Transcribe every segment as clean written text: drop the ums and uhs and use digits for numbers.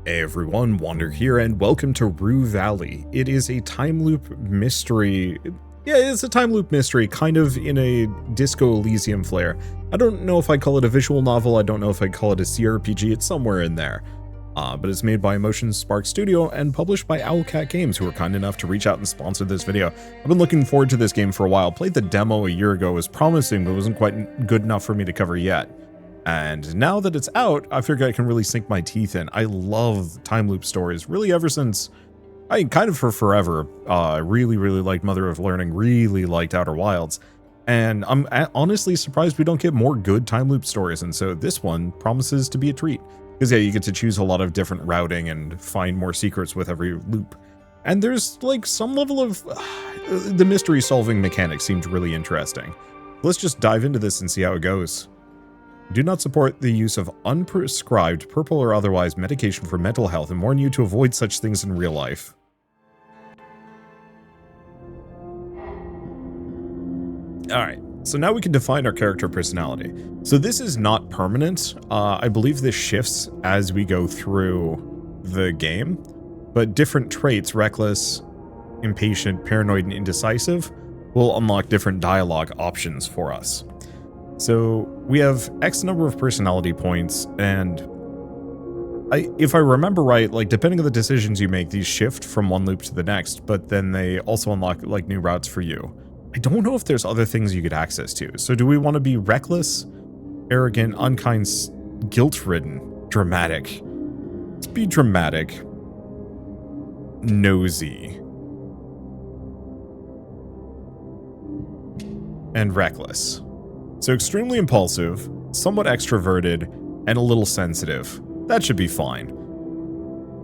Hey everyone, Wander here, and welcome to Rue Valley. It is a time loop mystery. Yeah, it's a time loop mystery, kind of in a Disco Elysium flair. I don't know if I call it a visual novel, I don't know if I call it a CRPG, it's somewhere in there. But it's made by Emotion Spark Studio and published by Owlcat Games, who were kind enough to reach out and sponsor this video. I've been looking forward to this game for a while. Played the demo a year ago, it was promising, but wasn't quite good enough for me to cover yet. And now that it's out, I figure I can really sink my teeth in. I love time loop stories, really ever since, kind of for forever. Really liked Mother of Learning, really liked Outer Wilds. And I'm honestly surprised we don't get more good time loop stories, and so this one promises to be a treat. Because yeah, you get to choose a lot of different routing and find more secrets with every loop. And there's like some level of, the mystery solving mechanic seemed really interesting. Let's just dive into this and see how it goes. Do not support the use of unprescribed, purple or otherwise medication for mental health and warn you to avoid such things in real life. Alright, so now we can define our character personality. So this is not permanent. I believe this shifts as we go through the game, but different traits, reckless, impatient, paranoid, and indecisive, will unlock different dialogue options for us. So we have X number of personality points, and if I remember right, like depending on the decisions you make, these shift from one loop to the next, but then they also unlock like new routes for you. I don't know if there's other things you get access to. So do we want to be reckless, arrogant, unkind, guilt-ridden, dramatic? Let's be dramatic, nosy, and reckless. So extremely impulsive, somewhat extroverted, and a little sensitive. That should be fine.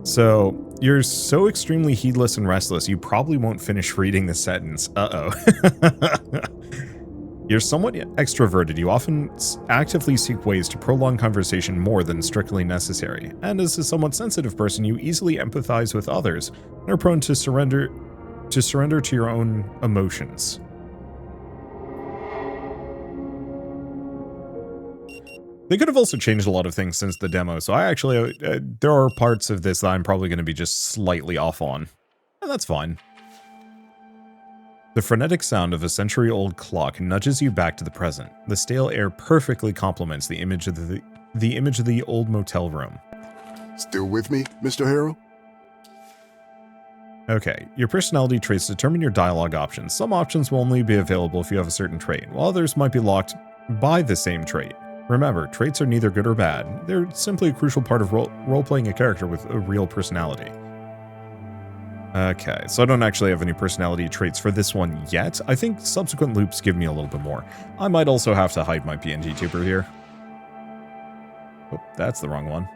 So, you're so extremely heedless and restless, you probably won't finish reading the sentence. Uh-oh. You're somewhat extroverted. You often actively seek ways to prolong conversation more than strictly necessary. And as a somewhat sensitive person, you easily empathize with others and are prone to surrender to your own emotions. They could have also changed a lot of things since the demo, so I actually, there are parts of this that I'm probably going to be just slightly off on. And that's fine. The frenetic sound of a century-old clock nudges you back to the present. The stale air perfectly complements the image of the old motel room. Still with me, Mr. Harrell? Okay, your personality traits determine your dialogue options. Some options will only be available if you have a certain trait, while others might be locked by the same trait. Remember, traits are neither good or bad. They're simply a crucial part of role-playing a character with a real personality. Okay, so I don't actually have any personality traits for this one yet. I think subsequent loops give me a little bit more. I might also have to hide my PNG tuber here. Oh, that's the wrong one.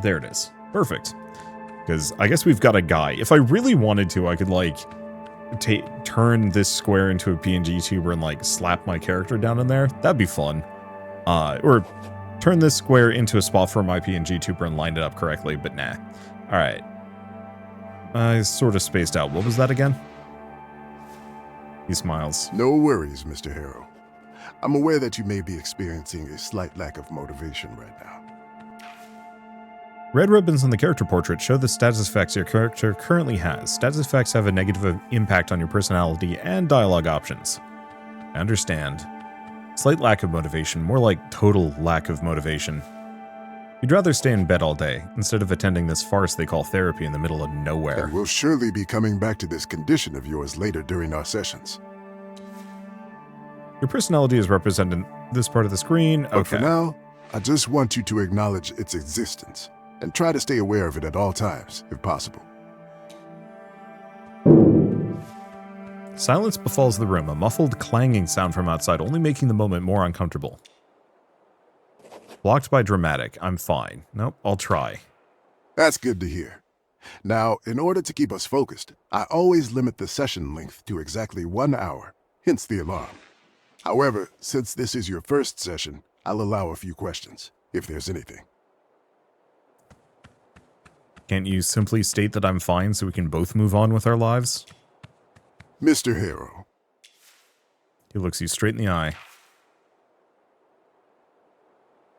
There it is. Perfect. Because I guess we've got a guy. If I really wanted to, I could, like, turn this square into a PNG tuber and like slap my character down in there. That'd be fun. Or turn this square into a spot for my PNG tuber and line it up correctly, but nah. Alright. I sort of spaced out. What was that again? He smiles. No worries, Mr. Harrell. I'm aware that you may be experiencing a slight lack of motivation right now. Red ribbons on the character portrait show the status effects your character currently has. Status effects have a negative impact on your personality and dialogue options. I understand. Slight lack of motivation, more like total lack of motivation. You'd rather stay in bed all day, instead of attending this farce they call therapy in the middle of nowhere. And we'll surely be coming back to this condition of yours later during our sessions. Your personality is represented in this part of the screen. Okay. But for now, I just want you to acknowledge its existence. And try to stay aware of it at all times, if possible. Silence befalls the room, a muffled clanging sound from outside, only making the moment more uncomfortable. Blocked by dramatic. I'm fine. Nope, I'll try. That's good to hear. Now, in order to keep us focused, I always limit the session length to exactly 1 hour, hence the alarm. However, since this is your first session, I'll allow a few questions, if there's anything. Can't you simply state that I'm fine so we can both move on with our lives? Mr. Harrell. He looks you straight in the eye.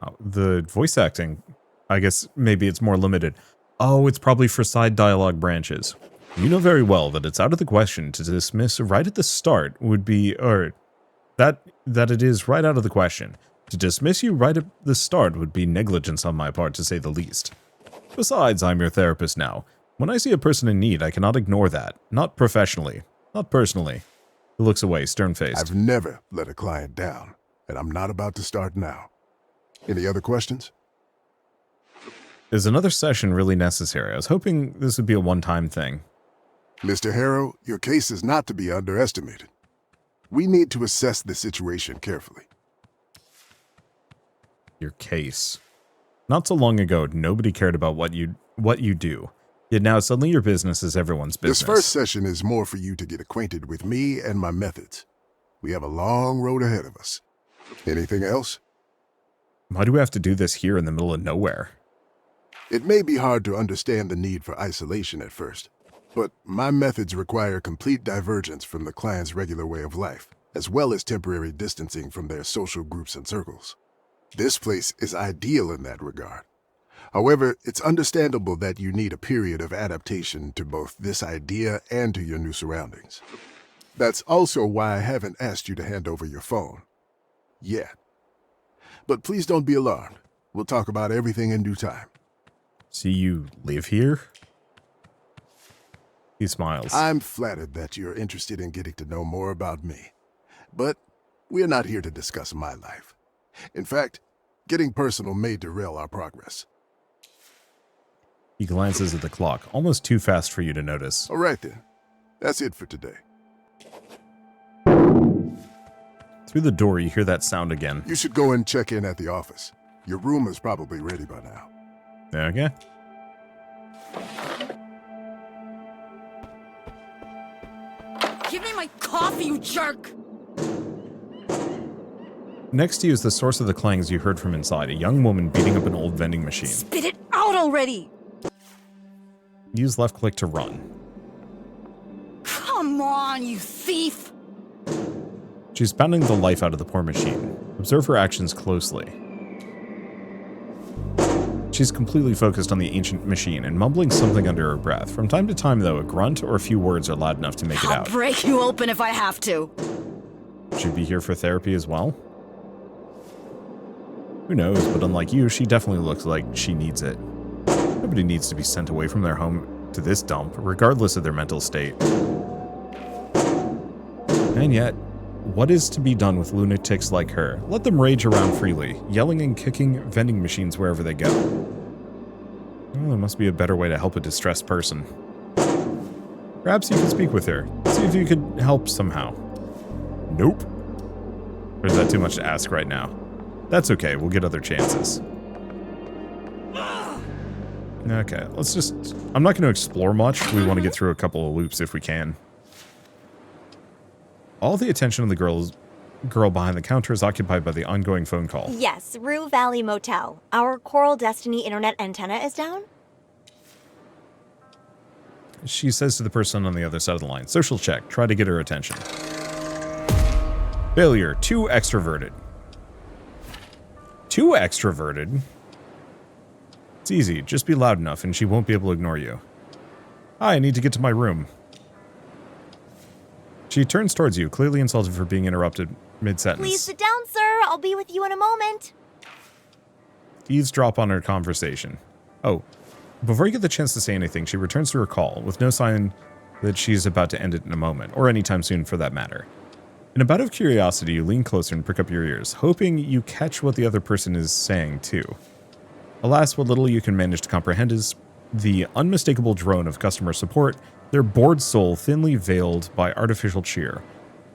Oh, the voice acting I guess maybe it's more limited. Oh, it's probably for side dialogue branches. You know very well that it's out of the question to dismiss right at the start would be, or that it is right out of the question. To dismiss you right at the start would be negligence on my part, to say the least. Besides, I'm your therapist now. When I see a person in need, I cannot ignore that. Not professionally. Not personally. He looks away, stern-faced. I've never let a client down, and I'm not about to start now. Any other questions? Is another session really necessary? I was hoping this would be a one-time thing. Mr. Harrow, your case is not to be underestimated. We need to assess the situation carefully. Your case. Not so long ago, nobody cared about what you do. Yet now suddenly your business is everyone's business. This first session is more for you to get acquainted with me and my methods. We have a long road ahead of us. Anything else? Why do we have to do this here in the middle of nowhere? It may be hard to understand the need for isolation at first, but my methods require complete divergence from the client's regular way of life, as well as temporary distancing from their social groups and circles. This place is ideal in that regard. However, it's understandable that you need a period of adaptation to both this idea and to your new surroundings. That's also why I haven't asked you to hand over your phone. Yet. But please don't be alarmed. We'll talk about everything in due time. See, you live here? He smiles. I'm flattered that you're interested in getting to know more about me. But we're not here to discuss my life. In fact, getting personal may derail our progress. He glances at the clock, almost too fast for you to notice. All right then. That's it for today. Through the door, you hear that sound again. You should go and check in at the office. Your room is probably ready by now. Okay. Give me my coffee, you jerk! Next to you is the source of the clangs you heard from inside, a young woman beating up an old vending machine. Spit it out already! Use left click to run. Come on, you thief! She's pounding the life out of the poor machine. Observe her actions closely. She's completely focused on the ancient machine and mumbling something under her breath. From time to time, though, a grunt or a few words are loud enough to make it out. I'll break you open if I have to. She'd be here for therapy as well? Who knows, but unlike you, she definitely looks like she needs it. Nobody needs to be sent away from their home to this dump, regardless of their mental state. And yet, what is to be done with lunatics like her? Let them rage around freely, yelling and kicking vending machines wherever they go. Well, there must be a better way to help a distressed person. Perhaps you could speak with her, see if you could help somehow. Nope. Or is that too much to ask right now? That's okay, we'll get other chances. Okay, let's just... I'm not going to explore much. We want to get through a couple of loops if we can. All the attention of the girl behind the counter is occupied by the ongoing phone call. Yes, Rue Valley Motel. Our Coral Destiny internet antenna is down? She says to the person on the other side of the line, social check, try to get her attention. Failure, too extroverted. Too extroverted? It's easy, just be loud enough and she won't be able to ignore you. Hi, I need to get to my room. She turns towards you, clearly insulted for being interrupted mid-sentence. Please sit down, sir. I'll be with you in a moment. Eavesdrop on her conversation. Oh, before you get the chance to say anything, she returns to her call, with no sign that she's about to end it in a moment, or anytime soon for that matter. In a bout of curiosity, you lean closer and prick up your ears, hoping you catch what the other person is saying, too. Alas, what little you can manage to comprehend is the unmistakable drone of customer support, their bored soul thinly veiled by artificial cheer,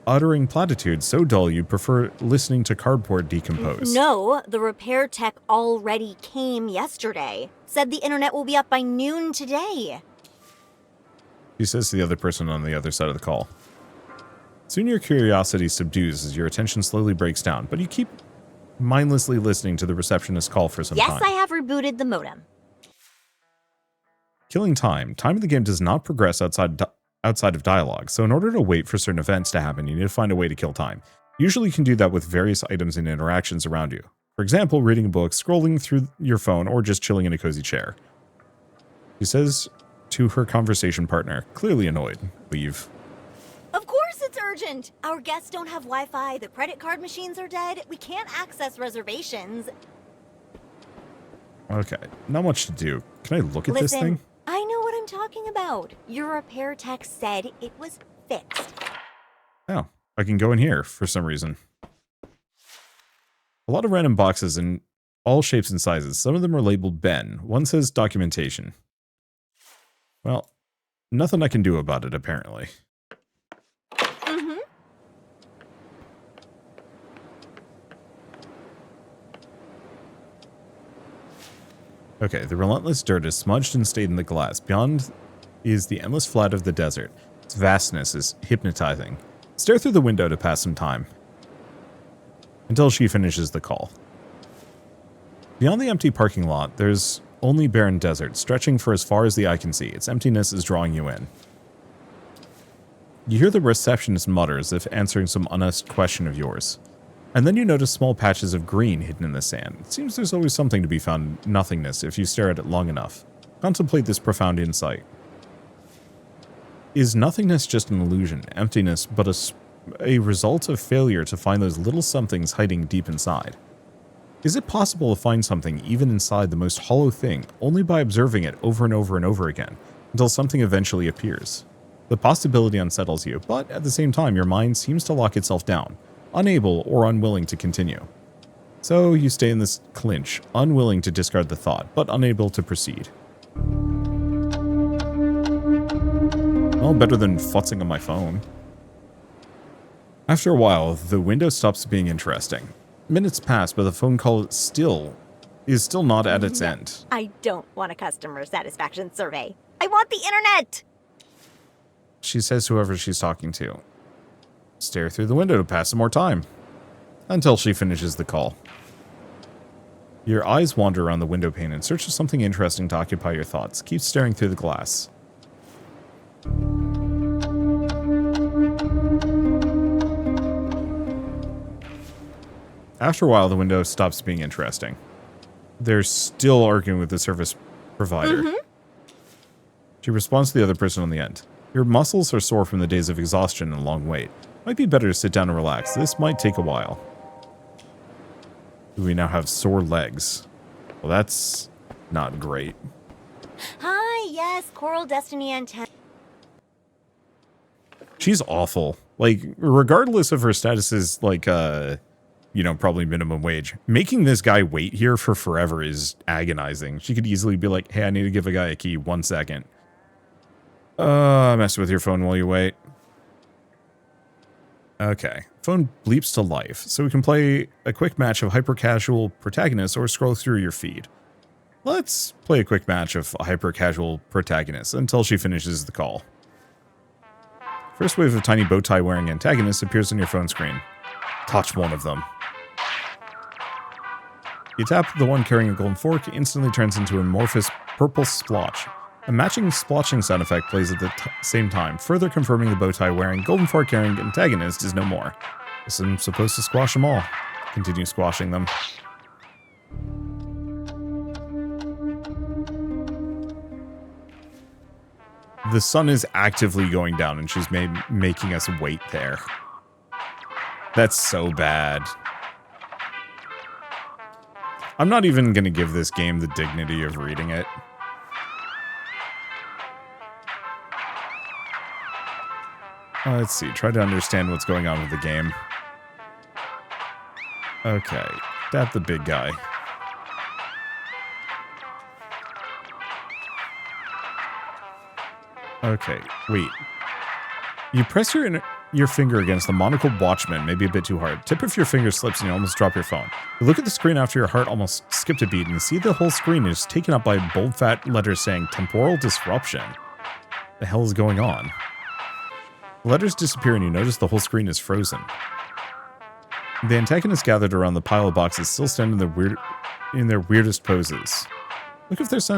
uttering platitudes so dull you'd prefer listening to cardboard decompose. No, the repair tech already came yesterday. Said the internet will be up by noon today. She says to the other person on the other side of the call. Soon your curiosity subdues as your attention slowly breaks down, but you keep mindlessly listening to the receptionist's call for some time. Yes, I have rebooted the modem. Killing time. Time in the game does not progress outside of dialogue, so in order to wait for certain events to happen, you need to find a way to kill time. Usually you can do that with various items and interactions around you. For example, reading a book, scrolling through your phone, or just chilling in a cozy chair. She says to her conversation partner, clearly annoyed, leave. Of course it's urgent! Our guests don't have Wi-Fi, the credit card machines are dead, we can't access reservations. Okay, not much to do. Can I look at this thing? I know what I'm talking about. Your repair tech said it was fixed. Oh, I can go in here for some reason. A lot of random boxes in all shapes and sizes. Some of them are labeled Ben. One says documentation. Well, nothing I can do about it, apparently. Okay, the relentless dirt is smudged and stayed in the glass. Beyond is the endless flat of the desert. Its vastness is hypnotizing. Stare through the window to pass some time. Until she finishes the call. Beyond the empty parking lot, there's only barren desert, stretching for as far as the eye can see. Its emptiness is drawing you in. You hear the receptionist mutter as if answering some unasked question of yours. And then you notice small patches of green hidden in the sand. It seems there's always something to be found in nothingness if you stare at it long enough. Contemplate this profound insight. Is nothingness just an illusion, emptiness but a result of failure to find those little somethings hiding deep inside? Is it possible to find something even inside the most hollow thing only by observing it over and over and over again until something eventually appears? The possibility unsettles you, but at the same time your mind seems to lock itself down, unable or unwilling to continue. So you stay in this clinch, unwilling to discard the thought, but unable to proceed. Well, better than futzing on my phone. After a while, the window stops being interesting. Minutes pass, but the phone call is still not at its end. I don't want a customer satisfaction survey. I want the internet! She says to whoever she's talking to. Stare through the window to pass some more time. Until she finishes the call. Your eyes wander around the window pane in search of something interesting to occupy your thoughts. Keep staring through the glass. After a while, the window stops being interesting. They're still arguing with the service provider. She responds to the other person on the end. Your muscles are sore from the days of exhaustion and long wait. Might be better to sit down and relax. This might take a while. We now have sore legs. Well, that's not great. Hi, yes, Coral Destiny Antenna. She's awful. Like, regardless of her status as, like, you know, probably minimum wage, making this guy wait here for forever is agonizing. She could easily be like, hey, I need to give a guy a key, 1 second. Mess with your phone while you wait. Okay. Phone bleeps to life, so we can play a quick match of hyper-casual protagonists or scroll through your feed. Let's play a quick match of hyper-casual protagonists until she finishes the call. First wave of tiny bow tie wearing antagonists appears on your phone screen. Touch one of them. You tap the one carrying a golden fork, it instantly turns into an amorphous purple splotch. A matching splotching sound effect plays at the same time, further confirming the bow tie wearing, golden fork carrying antagonist is no more. Guess I'm supposed to squash them all. Continue squashing them. The sun is actively going down and she's making us wait there. That's so bad. I'm not even going to give this game the dignity of reading it. Let's see, try to understand what's going on with the game. Okay, tap the big guy. Okay, wait. You press your finger against the monocled watchman, maybe a bit too hard. Tip of your finger slips and you almost drop your phone. You look at the screen after your heart almost skipped a beat and you see the whole screen is taken up by bold fat letters saying temporal disruption. The hell is going on? The letters disappear and you notice the whole screen is frozen. The antagonists gathered around the pile of boxes still stand in their weirdest poses. Look if there's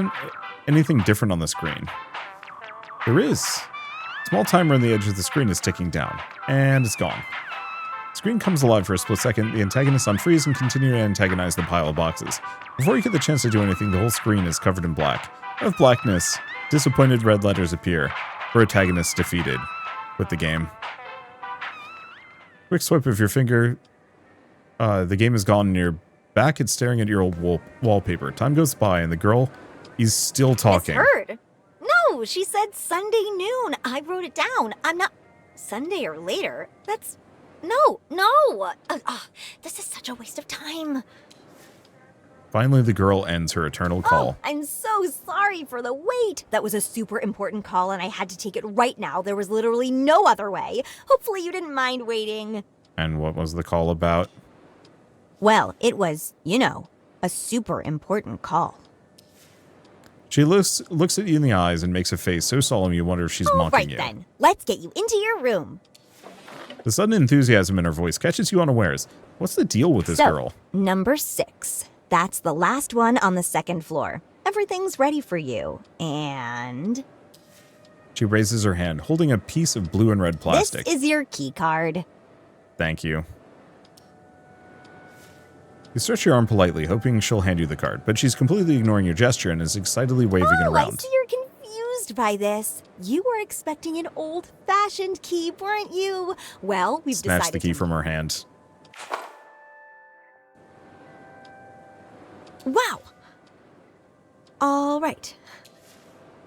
anything different on the screen. There is. A small timer on the edge of the screen is ticking down, and it's gone. Screen comes alive for a split second, the antagonists unfreeze and continue to antagonize the pile of boxes. Before you get the chance to do anything, the whole screen is covered in black. Out of blackness, disappointed red letters appear. Protagonist defeated. With the game. Quick swipe of your finger. The game is gone and you're back at staring at your old wallpaper. Time goes by and the girl is still talking. Misheard. No, she said Sunday noon. I wrote it down. I'm not... Sunday or later? That's... No. This is such a waste of time. Finally, the girl ends her eternal call. Oh, I'm so sorry for the wait. That was a super important call and I had to take it right now. There was literally no other way. Hopefully you didn't mind waiting. And what was the call about? Well, it was, you know, a super important call. She looks at you in the eyes and makes a face so solemn you wonder if she's mocking you. All right then, let's get you into your room. The sudden enthusiasm in her voice catches you unawares. What's the deal with this girl? Number 6. That's the last one on the second floor. Everything's ready for you. And... She raises her hand, holding a piece of blue and red plastic. This is your key card. Thank you. You stretch your arm politely, hoping she'll hand you the card, but she's completely ignoring your gesture and is excitedly waving it around. I see you're confused by this. You were expecting an old-fashioned key, weren't you? Well, we've decided Snatch the key from her hand. Wow. All right.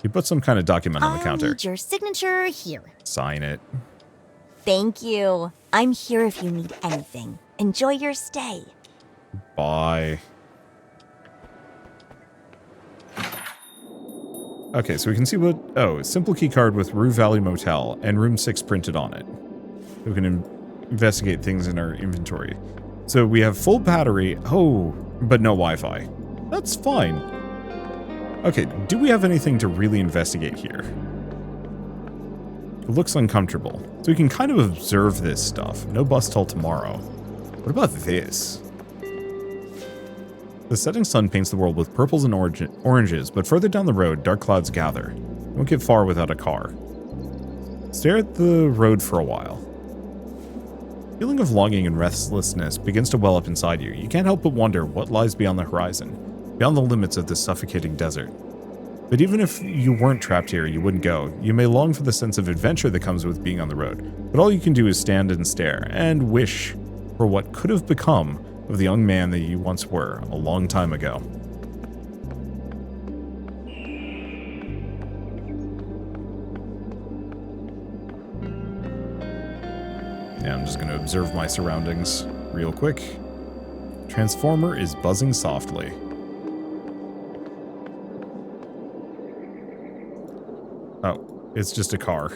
You put some kind of document on the counter. I need your signature here. Sign it. Thank you. I'm here if you need anything. Enjoy your stay. Bye. Okay, so we can see what... Oh, simple key card with Rue Valley Motel and room 6 printed on it. We can investigate things in our inventory. So we have full battery. Oh, but no Wi-Fi. That's fine. Okay, do we have anything to really investigate here? It looks uncomfortable. So we can kind of observe this stuff. No bus till tomorrow. What about this? The setting sun paints the world with purples and oranges, but further down the road, dark clouds gather. You won't get far without a car. Stare at the road for a while. A feeling of longing and restlessness begins to well up inside you. You can't help but wonder what lies beyond the horizon, beyond the limits of this suffocating desert. But even if you weren't trapped here, you wouldn't go. You may long for the sense of adventure that comes with being on the road, but all you can do is stand and stare, and wish for what could have become of the young man that you once were a long time ago. Yeah, I'm just going to observe my surroundings real quick. Transformer is buzzing softly. Oh, it's just a car.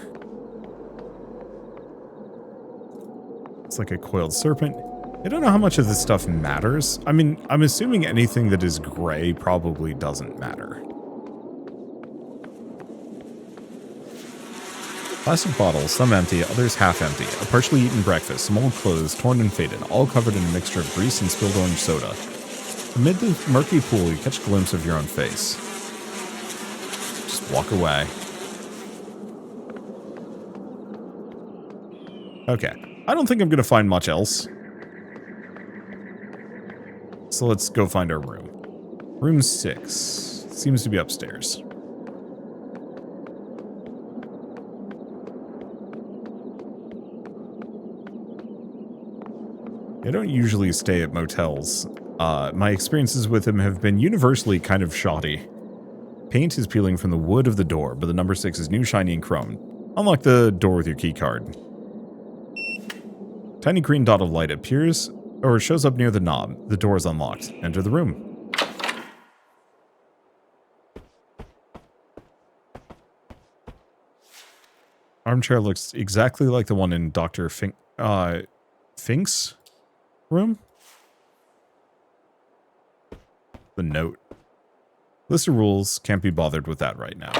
It's like a coiled serpent. I don't know how much of this stuff matters. I mean, I'm assuming anything that is gray probably doesn't matter. Plastic bottles, some empty, others half empty. A partially eaten breakfast, some old clothes, torn and faded, all covered in a mixture of grease and spilled orange soda. Amid the murky pool, you catch a glimpse of your own face. Just walk away. Okay. I don't think I'm going to find much else. So let's go find our room. Room 6. Seems to be upstairs. I don't usually stay at motels. My experiences with him have been universally kind of shoddy. Paint is peeling from the wood of the door, but the number 6 is new, shiny, and chrome. Unlock the door with your key card. Tiny green dot of light appears, or shows up near the knob. The door is unlocked. Enter the room. Armchair looks exactly like the one in Dr. Fink's room? The note. List of rules, can't be bothered with that right now.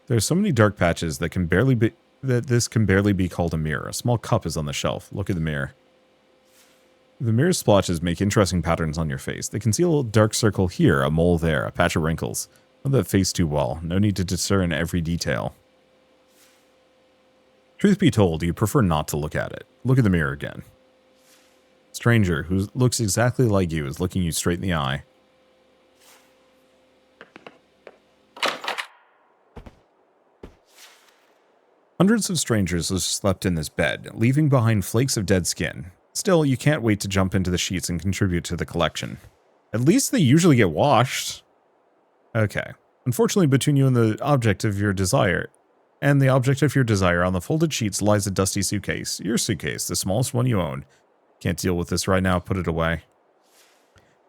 There's so many dark patches that this can barely be called a mirror. A small cup is on the shelf. Look at the mirror. The mirror splotches make interesting patterns on your face. They conceal a dark circle here, a mole there, a patch of wrinkles. Not that face too well. No need to discern every detail. Truth be told, you prefer not to look at it. Look in the mirror again. Stranger, who looks exactly like you, is looking you straight in the eye. Hundreds of strangers have slept in this bed, leaving behind flakes of dead skin. Still, you can't wait to jump into the sheets and contribute to the collection. At least they usually get washed. Okay. Unfortunately, between you and the object of your desire, on the folded sheets lies a dusty suitcase. Your suitcase, the smallest one you own. Can't deal with this right now, put it away.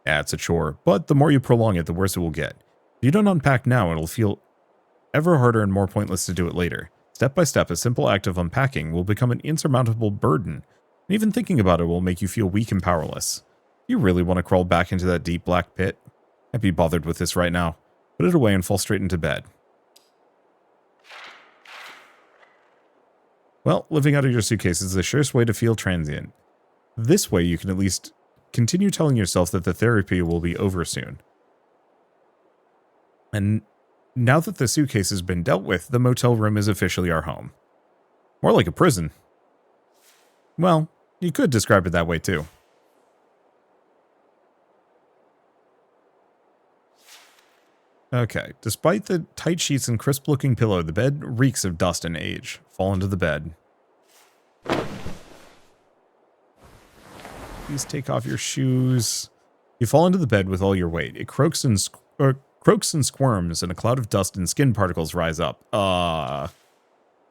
Yeah, it's a chore, but the more you prolong it, the worse it will get. If you don't unpack now, it'll feel ever harder and more pointless to do it later. Step by step, a simple act of unpacking will become an insurmountable burden, and even thinking about it will make you feel weak and powerless. You really want to crawl back into that deep black pit? Can't be bothered with this right now. Put it away and fall straight into bed. Well, living out of your suitcase is the surest way to feel transient. This way you can at least continue telling yourself that the therapy will be over soon. And now that the suitcase has been dealt with, the motel room is officially our home. More like a prison. Well, you could describe it that way too. Okay, despite the tight sheets and crisp-looking pillow, the bed reeks of dust and age. Fall into the bed. Please take off your shoes. You fall into the bed with all your weight. It croaks and squirms, and a cloud of dust and skin particles rise up.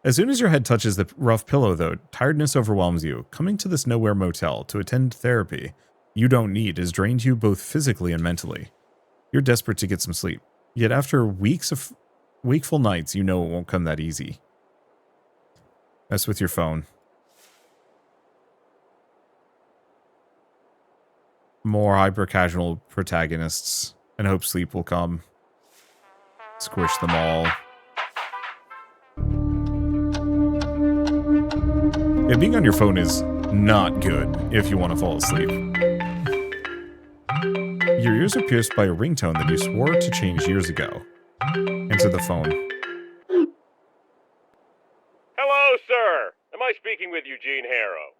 As soon as your head touches the rough pillow, though, tiredness overwhelms you. Coming to this nowhere motel to attend therapy you don't need has drained you both physically and mentally. You're desperate to get some sleep. Yet after weeks of wakeful nights, you know it won't come that easy. Mess with your phone. More hyper-casual protagonists, and hope sleep will come. Squish them all. Yeah, being on your phone is not good if you want to fall asleep. Your ears are pierced by a ringtone that you swore to change years ago. Answer the phone. Hello, sir. Am I speaking with Eugene Harrow?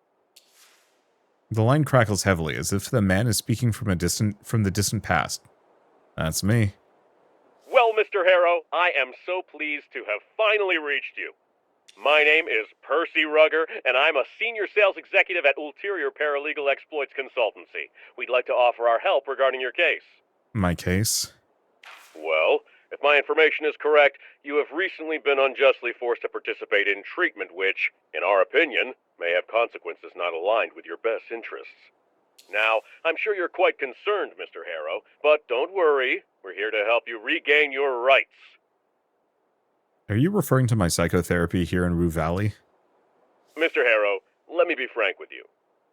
The line crackles heavily, as if the man is speaking from the distant past. That's me. Well, Mr. Harrow, I am so pleased to have finally reached you. My name is Percy Rugger, and I'm a senior sales executive at Ulterior Paralegal Exploits Consultancy. We'd like to offer our help regarding your case. My case? Well, if my information is correct, you have recently been unjustly forced to participate in treatment which, in our opinion, may have consequences not aligned with your best interests. Now, I'm sure you're quite concerned, Mr. Harrow, but don't worry. We're here to help you regain your rights. Are you referring to my psychotherapy here in Rue Valley? Mr. Harrow, let me be frank with you.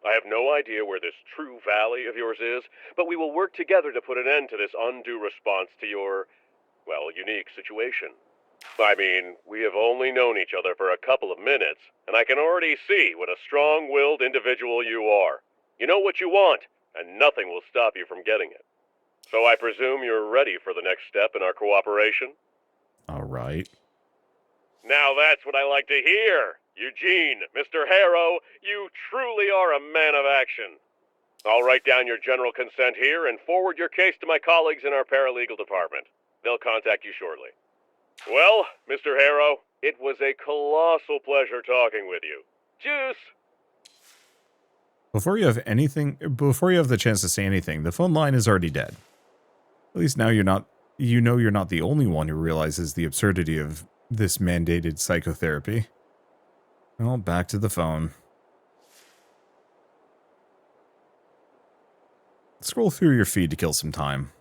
I have no idea where this true valley of yours is, but we will work together to put an end to this undue response to your, well, unique situation. I mean, we have only known each other for a couple of minutes, and I can already see what a strong-willed individual you are. You know what you want, and nothing will stop you from getting it. So I presume you're ready for the next step in our cooperation? All right. Now that's what I like to hear. Eugene, Mr. Harrow, you truly are a man of action. I'll write down your general consent here and forward your case to my colleagues in our paralegal department. They'll contact you shortly. Well, Mr. Harrow, it was a colossal pleasure talking with you. Juice! Before you have the chance to say anything, the phone line is already dead. At least now you're not the only one who realizes the absurdity of this mandated psychotherapy. Well, back to the phone. Scroll through your feed to kill some time.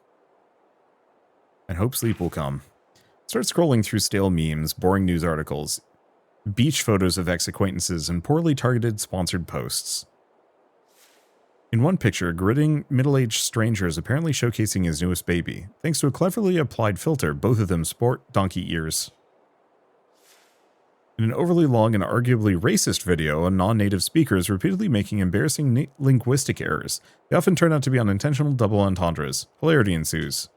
And hope sleep will come. Start scrolling through stale memes, boring news articles, beach photos of ex-acquaintances, and poorly targeted sponsored posts. In one picture, a gritting, middle-aged stranger is apparently showcasing his newest baby. Thanks to a cleverly applied filter, both of them sport donkey ears. In an overly long and arguably racist video, a non-native speaker is repeatedly making embarrassing linguistic errors. They often turn out to be unintentional double entendres. Hilarity ensues.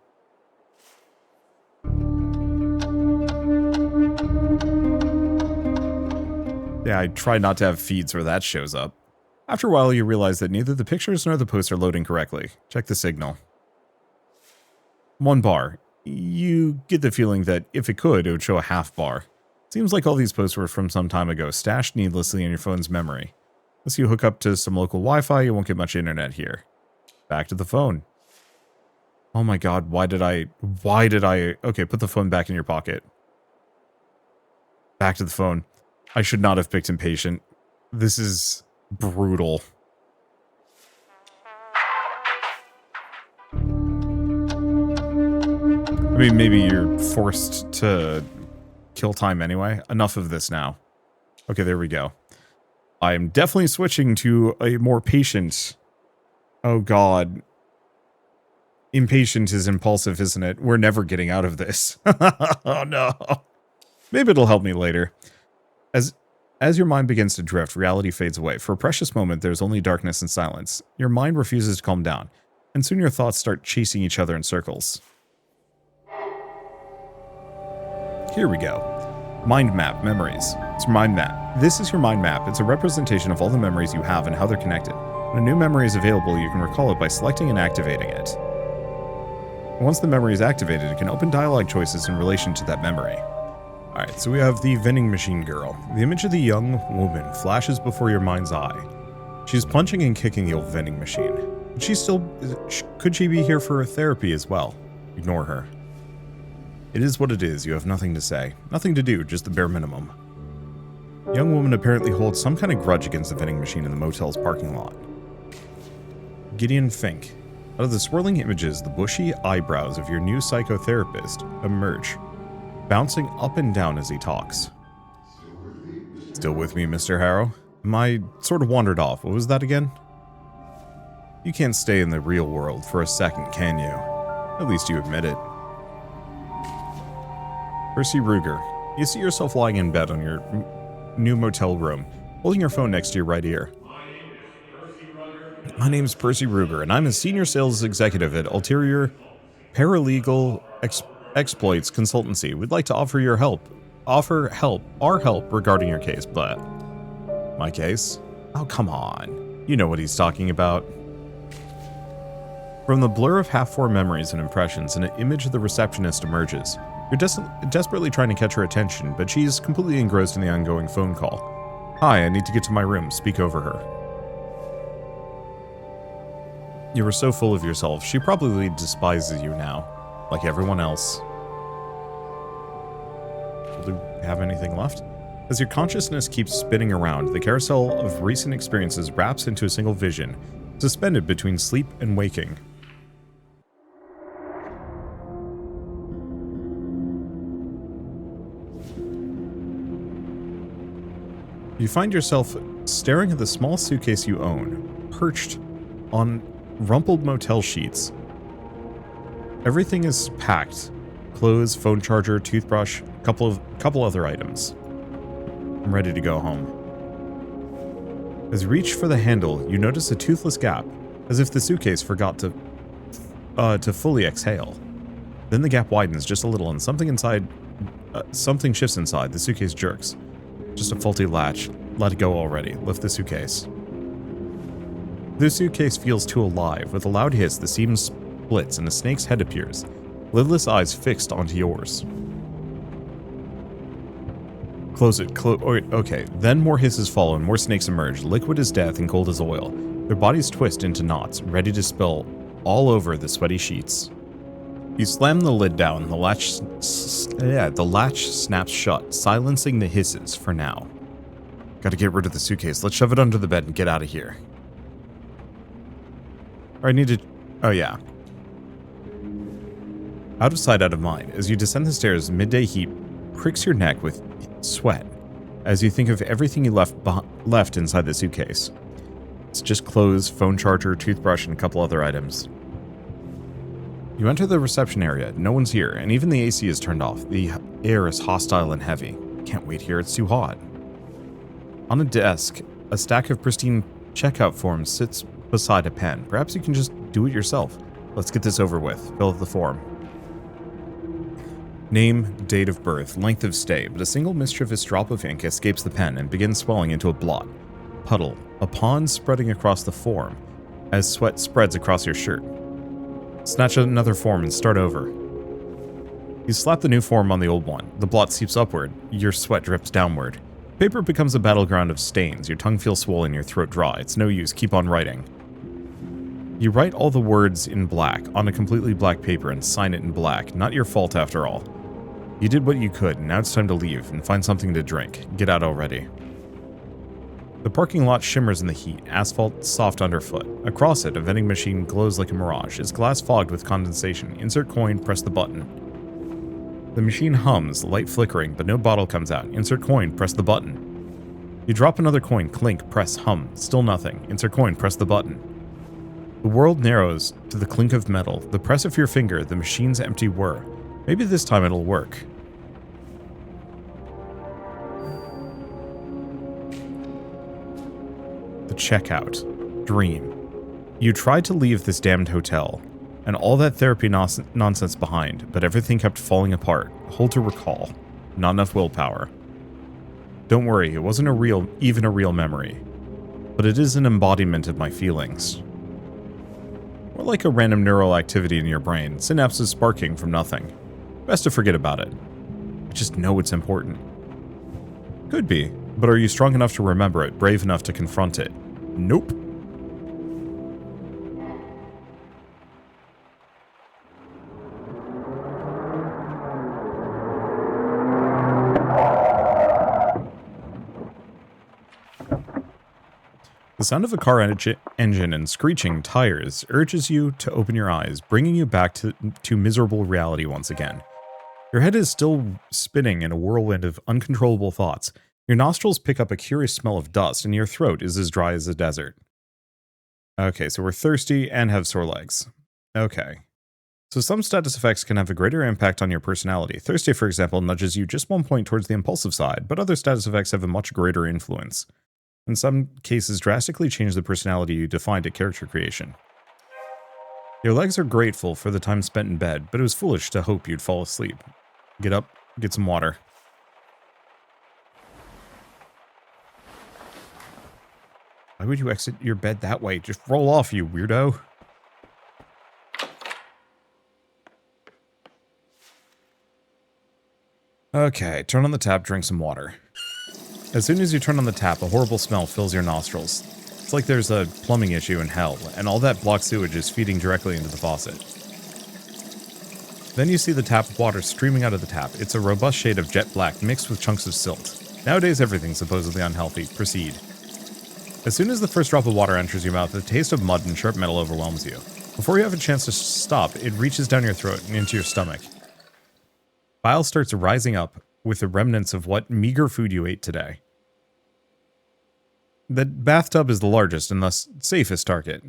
Yeah, I try not to have feeds where that shows up. After a while, you realize that neither the pictures nor the posts are loading correctly. Check the signal. 1 bar. You get the feeling that if it could, it would show a half bar. Seems like all these posts were from some time ago, stashed needlessly in your phone's memory. Unless you hook up to some local Wi-Fi, you won't get much internet here. Back to the phone. Oh my god, why did I... Okay, put the phone back in your pocket. Back to the phone. I should not have picked impatient. This is brutal. I mean, maybe you're forced to kill time anyway. Enough of this now. Okay, there we go. I'm definitely switching to a more patient... Oh god. Impatient is impulsive, isn't it? We're never getting out of this. Oh no. Maybe it'll help me later. As your mind begins to drift, reality fades away. For a precious moment, there's only darkness and silence. Your mind refuses to calm down, and soon your thoughts start chasing each other in circles. Here we go. Mind map, memories. It's your mind map. This is your mind map. It's a representation of all the memories you have and how they're connected. When a new memory is available, you can recall it by selecting and activating it. Once the memory is activated, it can open dialogue choices in relation to that memory. Alright, so we have the vending machine girl. The image of the young woman flashes before your mind's eye. She's punching and kicking the old vending machine. Could she be here for therapy as well? Ignore her. It is what it is. You have nothing to say. Nothing to do, just the bare minimum. The young woman apparently holds some kind of grudge against the vending machine in the motel's parking lot. Gideon Fink. Out of the swirling images, the bushy eyebrows of your new psychotherapist emerge, bouncing up and down as he talks. Still with me, Mr. Harrow? I sort of wandered off. What was that again? You can't stay in the real world for a second, can you? At least you admit it. Percy Ruger. You see yourself lying in bed on your new motel room, holding your phone next to your right ear. My name's Percy Ruger, and I'm a senior sales executive at Ulterior Paralegal Exploits Consultancy. We'd like to offer our help regarding your case, but... My case? Oh, come on. You know what he's talking about. From the blur of half-formed memories and impressions, an image of the receptionist emerges. You're desperately trying to catch her attention, but she's completely engrossed in the ongoing phone call. Hi, I need to get to my room. Speak over her. You were so full of yourself, she probably despises you now, like everyone else. Do you have anything left? As your consciousness keeps spinning around, the carousel of recent experiences wraps into a single vision, suspended between sleep and waking. You find yourself staring at the small suitcase you own, perched on rumpled motel sheets. Everything is packed. Clothes, phone charger, toothbrush, couple other items. I'm ready to go home. As you reach for the handle, you notice a toothless gap, as if the suitcase forgot to fully exhale. Then the gap widens just a little and something shifts inside. The suitcase jerks. Just a faulty latch. Let it go already. Lift the suitcase. The suitcase feels too alive. With a loud hiss, the seam splits and a snake's head appears, lidless eyes fixed onto yours. Close it. Okay. Then more hisses follow and more snakes emerge, liquid as death and cold as oil. Their bodies twist into knots, ready to spill all over the sweaty sheets. You slam the lid down. The latch snaps shut, silencing the hisses for now. Gotta get rid of the suitcase. Let's shove it under the bed and get out of here. Or I need to... Oh, yeah. Out of sight, out of mind. As you descend the stairs, midday heat pricks your neck with sweat as you think of everything you left inside the suitcase. It's just clothes, phone charger, toothbrush, and a couple other items. You enter the reception area. No one's here, and even the AC is turned off. The air is hostile and heavy. Can't wait here, it's too hot. On a desk, a stack of pristine checkout forms sits beside a pen. Perhaps you can just do it yourself. Let's get this over with. Fill out the form. Name, date of birth, length of stay, but a single mischievous drop of ink escapes the pen and begins swelling into a blot. Puddle, a pond spreading across the form, as sweat spreads across your shirt. Snatch another form and start over. You slap the new form on the old one. The blot seeps upward. Your sweat drips downward. Paper becomes a battleground of stains. Your tongue feels swollen, your throat dry. It's no use. Keep on writing. You write all the words in black on a completely black paper and sign it in black. Not your fault after all. You did what you could, and now it's time to leave and find something to drink. Get out already. The parking lot shimmers in the heat, asphalt soft underfoot. Across it, a vending machine glows like a mirage, its glass fogged with condensation. Insert coin, press the button. The machine hums, light flickering, but no bottle comes out. Insert coin, press the button. You drop another coin, clink, press, hum. Still nothing. Insert coin, press the button. The world narrows to the clink of metal. The press of your finger, the machine's empty whir. Maybe this time it'll work. The checkout. Dream. You tried to leave this damned hotel, and all that therapy nonsense behind, but everything kept falling apart. Hold to recall. Not enough willpower. Don't worry, it wasn't even a real memory. But it is an embodiment of my feelings. More like a random neural activity in your brain, synapses sparking from nothing. Best to forget about it. I just know it's important. Could be, but are you strong enough to remember it, brave enough to confront it? Nope. The sound of a car engine and screeching tires urges you to open your eyes, bringing you back to miserable reality once again. Your head is still spinning in a whirlwind of uncontrollable thoughts. Your nostrils pick up a curious smell of dust, and your throat is as dry as a desert. Okay, so we're thirsty and have sore legs. Okay. So some status effects can have a greater impact on your personality. Thirsty, for example, nudges you just 1 point towards the impulsive side, but other status effects have a much greater influence. In some cases, drastically change the personality you defined at character creation. Your legs are grateful for the time spent in bed, but it was foolish to hope you'd fall asleep. Get up, get some water. Why would you exit your bed that way? Just roll off, you weirdo. Okay, turn on the tap, drink some water. As soon as you turn on the tap, a horrible smell fills your nostrils. It's like there's a plumbing issue in hell, and all that blocked sewage is feeding directly into the faucet. Then you see the tap water streaming out of the tap. It's a robust shade of jet black mixed with chunks of silt. Nowadays, everything's supposedly unhealthy. Proceed. As soon as the first drop of water enters your mouth, the taste of mud and sharp metal overwhelms you. Before you have a chance to stop, it reaches down your throat and into your stomach. Bile starts rising up with the remnants of what meager food you ate today. The bathtub is the largest and thus safest target.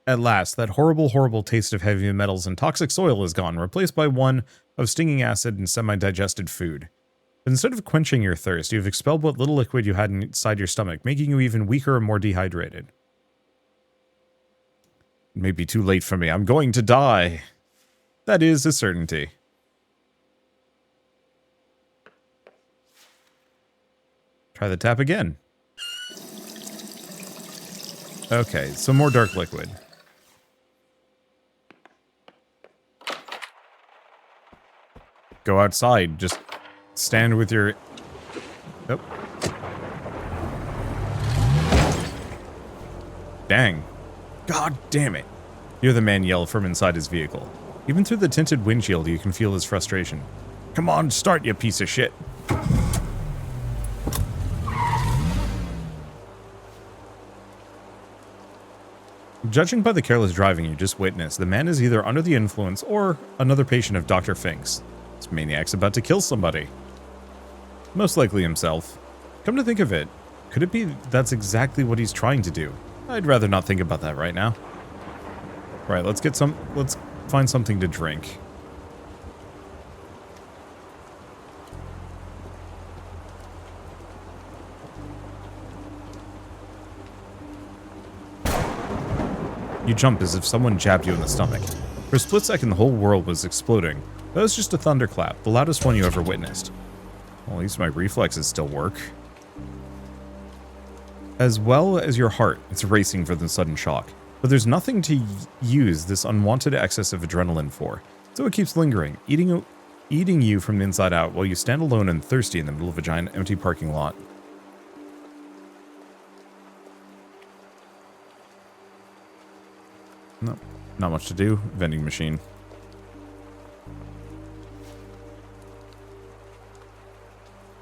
At last, that horrible, horrible taste of heavy metals and toxic soil is gone, replaced by one of stinging acid and semi-digested food. But instead of quenching your thirst, you've expelled what little liquid you had inside your stomach, making you even weaker and more dehydrated. It may be too late for me. I'm going to die. That is a certainty. Try the tap again. Okay, some more dark liquid. Go outside. Just stand with your... Oh. Dang. God damn it. You hear the man yell from inside his vehicle. Even through the tinted windshield, you can feel his frustration. Come on, start, you piece of shit. Judging by the careless driving you just witnessed, the man is either under the influence or another patient of Dr. Fink's. This maniac's about to kill somebody. Most likely himself. Come to think of it, could it be that's exactly what he's trying to do? I'd rather not think about that right now. Right, let's find something to drink. You jump as if someone jabbed you in the stomach. For a split second, the whole world was exploding. That was just a thunderclap, the loudest one you ever witnessed. Well, at least my reflexes still work. As well as your heart, it's racing for the sudden shock. But there's nothing to use this unwanted excess of adrenaline for, so it keeps lingering, eating you from the inside out while you stand alone and thirsty in the middle of a giant empty parking lot. No, not much to do. Vending machine.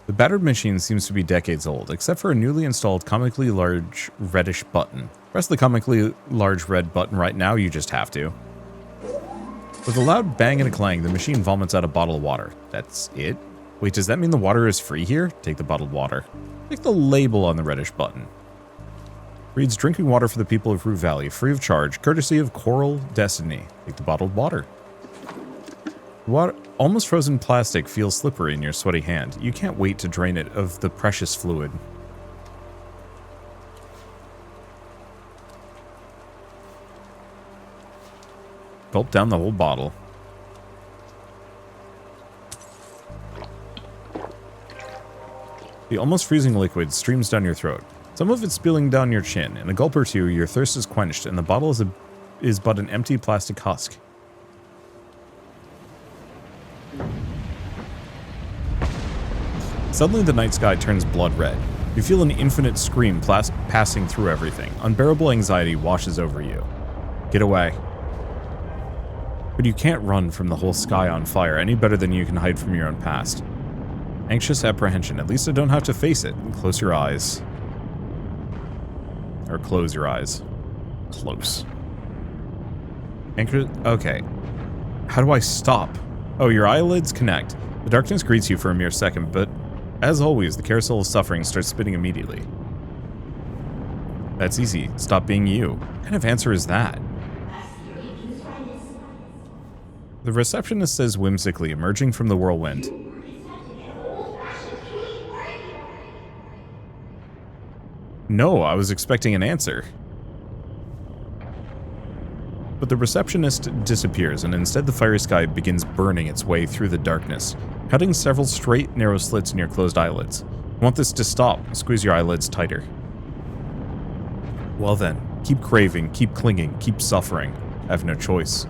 The battered machine seems to be decades old, except for a newly installed comically large reddish button. Press the comically large red button right now, you just have to. With a loud bang and a clang, the machine vomits out a bottle of water. That's it? Wait, does that mean the water is free here? Take the bottled water. Click the label on the reddish button. Reads drinking water for the people of Rue Valley, free of charge, courtesy of Coral Destiny. Take the bottled water. Water, almost frozen plastic feels slippery in your sweaty hand. You can't wait to drain it of the precious fluid. Gulp down the whole bottle. The almost freezing liquid streams down your throat. Some of it spilling down your chin. In a gulp or two, your thirst is quenched, and the bottle is but an empty plastic husk. Suddenly, the night sky turns blood red. You feel an infinite scream passing through everything. Unbearable anxiety washes over you. Get away. But you can't run from the whole sky on fire any better than you can hide from your own past. Anxious apprehension. At least I don't have to face it. Close your eyes. Or close your eyes. Close. Okay. How do I stop? Oh, your eyelids connect. The darkness greets you for a mere second, but as always, the carousel of suffering starts spinning immediately. That's easy. Stop being you. What kind of answer is that? The receptionist says whimsically, emerging from the whirlwind. No, I was expecting an answer. But the receptionist disappears, and instead the fiery sky begins burning its way through the darkness, cutting several straight, narrow slits in your closed eyelids. I want this to stop. Squeeze your eyelids tighter. Well then, keep craving, keep clinging, keep suffering. I have no choice.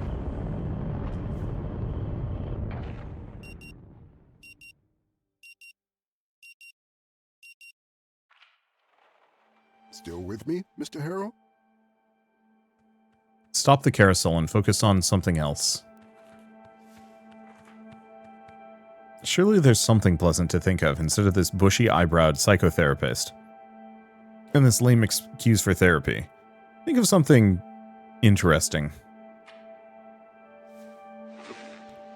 Still with me, Mr. Harrow? Stop the carousel and focus on something else. Surely there's something pleasant to think of instead of this bushy-eyebrowed psychotherapist. And this lame excuse for therapy. Think of something interesting.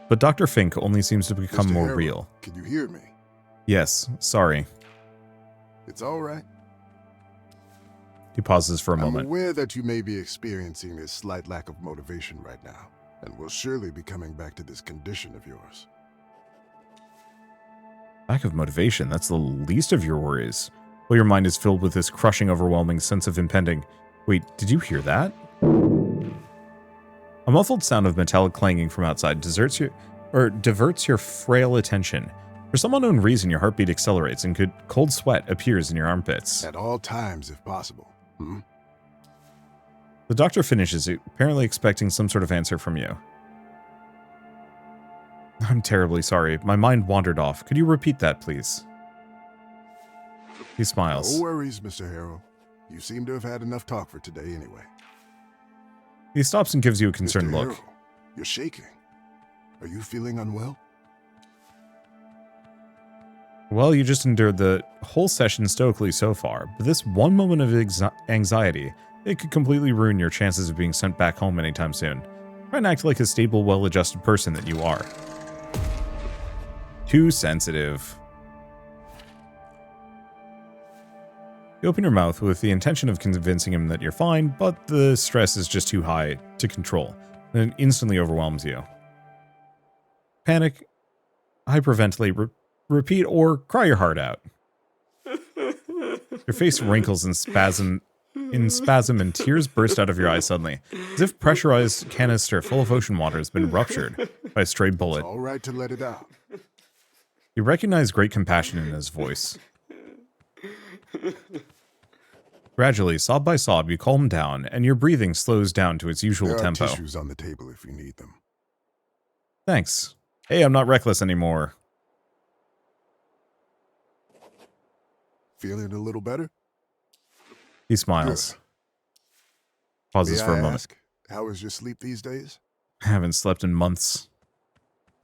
But Dr. Fink only seems to become Mr. more Harrow, real. Can you hear me? Yes, sorry. It's all right. He pauses for a I'm moment. aware that you may be experiencing a slight lack of motivation right now, and will surely be coming back to this condition of yours. Lack of motivation, that's the least of your worries. Well, your mind is filled with this crushing, overwhelming sense of impending. Wait, did you hear that? A muffled sound of metallic clanging from outside diverts your frail attention. For some unknown reason, your heartbeat accelerates and cold sweat appears in your armpits. At all times, if possible. The doctor finishes, apparently expecting some sort of answer from you. I'm terribly sorry. My mind wandered off. Could you repeat that, please? He smiles. No worries, Mr. Harrow. You seem to have had enough talk for today anyway. He stops and gives you a concerned Mr. look. Harrow, you're shaking. Are you feeling unwell? Well, you just endured the whole session stoically so far, but this one moment of anxiety, it could completely ruin your chances of being sent back home anytime soon. Try and act like a stable, well-adjusted person that you are. Too sensitive. You open your mouth with the intention of convincing him that you're fine, but the stress is just too high to control, and it instantly overwhelms you. Panic, hyperventilate, repeat, or cry your heart out. Your face wrinkles in spasm in spasm and tears burst out of your eyes suddenly, as if pressurized canister full of ocean water has been ruptured by a stray bullet. It's all right to let it out. You recognize great compassion in his voice. Gradually, sob by sob, you calm down, and your breathing slows down to its usual There are tempo. tissues on the table if you need them. Thanks. Hey, I'm not reckless anymore. Feeling a little better? He smiles. Good. Pauses May for a I moment. ask, how is your sleep these days? I haven't slept in months.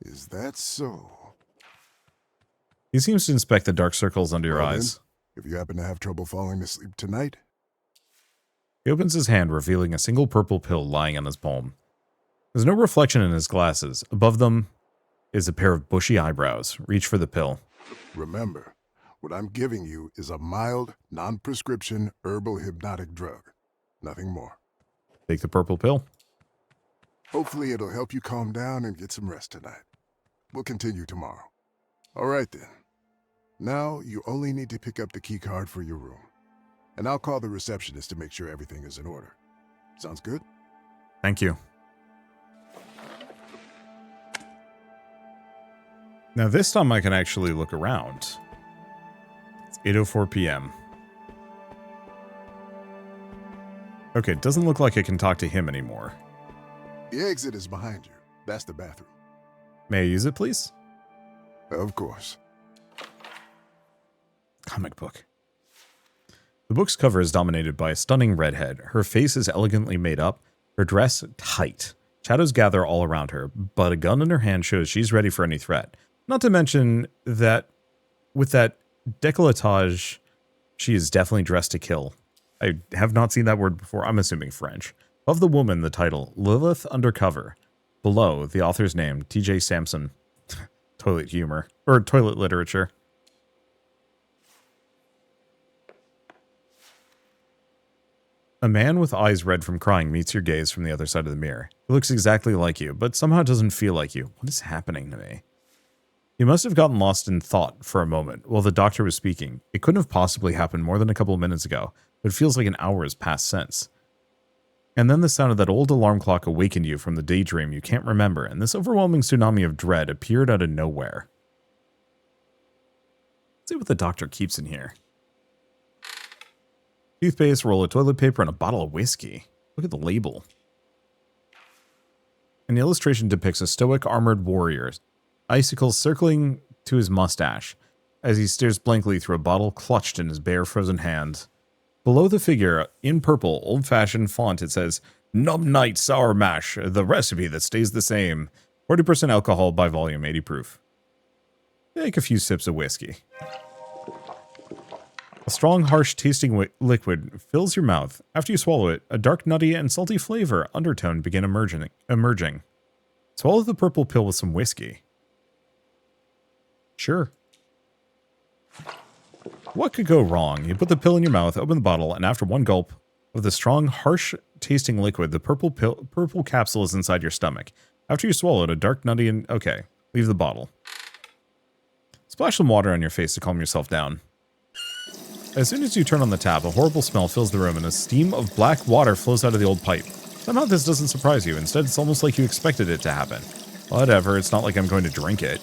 Is that so? He seems to inspect the dark circles under your Well eyes. Then, if you happen to have trouble falling asleep tonight, He opens his hand, revealing a single purple pill lying on his palm. There's no reflection in his glasses. Above them is a pair of bushy eyebrows. Reach for the pill. remember, what I'm giving you is a mild, non-prescription herbal hypnotic drug. Nothing more. Take the purple pill. Hopefully it'll help you calm down and get some rest tonight. We'll continue tomorrow. All right then. Now you only need to pick up the key card for your room. And I'll call the receptionist to make sure everything is in order. Sounds good? Thank you. Now this time I can actually look around. It's 8:04 p.m. Okay, it doesn't look like I can talk to him anymore. The exit is behind you. That's the bathroom. May I use it, please? Of course. Comic book. The book's cover is dominated by a stunning redhead. Her face is elegantly made up, her dress tight. Shadows gather all around her, but a gun in her hand shows she's ready for any threat. Not to mention that with that décolletage, she is definitely dressed to kill. I have not seen that word before. I'm assuming French. Above the woman, the title, Lilith Undercover. Below, the author's name, T.J. Sampson. Toilet humor. Or toilet literature. A man with eyes red from crying meets your gaze from the other side of the mirror. He looks exactly like you, but somehow doesn't feel like you. What is happening to me? He must have gotten lost in thought for a moment while the doctor was speaking. It couldn't have possibly happened more than a couple of minutes ago, but it feels like an hour has passed since. And then the sound of that old alarm clock awakened you from the daydream you can't remember, and this overwhelming tsunami of dread appeared out of nowhere. Let's see what the doctor keeps in here. Toothpaste, roll of toilet paper, and a bottle of whiskey. Look at the label. An illustration depicts a stoic armored warrior, icicles circling to his mustache, as he stares blankly through a bottle clutched in his bare frozen hand. Below the figure, in purple, old-fashioned font, it says, Num Night Sour Mash, the recipe that stays the same. 40% alcohol by volume, 80 proof. Take a few sips of whiskey. A strong, harsh tasting liquid fills your mouth. After you swallow it, a dark, nutty, and salty flavor undertone begin emerging. Swallow the purple pill with some whiskey. Sure. What could go wrong? You put the pill in your mouth, open the bottle, and after one gulp of the strong, harsh tasting liquid, the purple capsule is inside your stomach. After you swallow it, a dark, nutty, and okay, leave the bottle. Splash some water on your face to calm yourself down. As soon as you turn on the tap, a horrible smell fills the room and a steam of black water flows out of the old pipe. Somehow this doesn't surprise you. Instead, it's almost like you expected it to happen. Whatever, it's not like I'm going to drink it.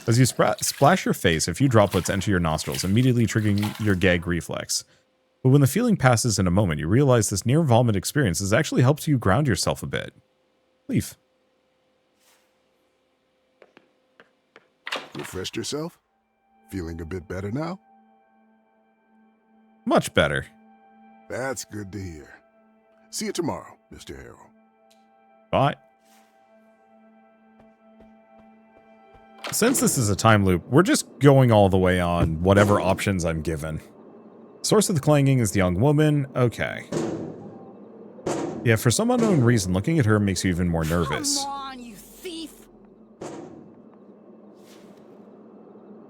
As you splash your face, a few droplets enter your nostrils, immediately triggering your gag reflex. But when the feeling passes in a moment, you realize this near-vomit experience has actually helped you ground yourself a bit. Leaf. Refreshed yourself? Feeling a bit better now? Much better. That's good to hear. See you tomorrow, Mr. Harrow. Bye. Since this is a time loop, we're just going all the way on whatever options I'm given. Source of the clanging is the young woman. Okay. Yeah, for some unknown reason, looking at her makes you even more nervous. Come on, you thief!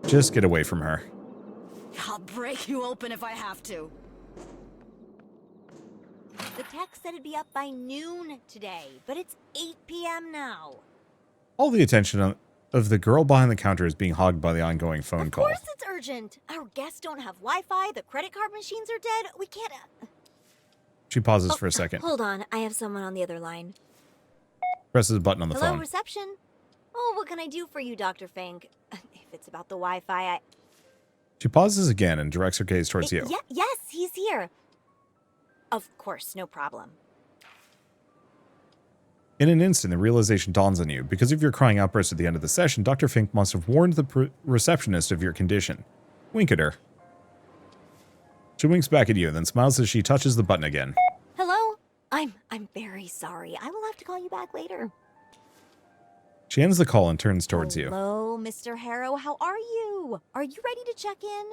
Just get away from her. I'll break you open if I have to. The text said it'd be up by noon today, but it's 8 p.m. now. All the attention of the girl behind the counter is being hogged by the ongoing phone call. Of course it's urgent. Our guests don't have Wi-Fi, the credit card machines are dead. We can't... She pauses for a second. Hold on, I have someone on the other line. Presses a button on the Hello, phone. reception. Oh, what can I do for you, Dr. Fink? If it's about the Wi-Fi, She pauses again and directs her gaze towards you. Yes, he's here. Of course, no problem. In an instant, the realization dawns on you. Because of your crying outburst at the end of the session, Dr. Fink must have warned the receptionist of your condition. Wink at her. She winks back at you and then smiles as she touches the button again. Hello? I'm very sorry. I will have to call you back later. She ends the call and turns towards you. Hello, Mr. Harrow. How are you? Are you ready to check in?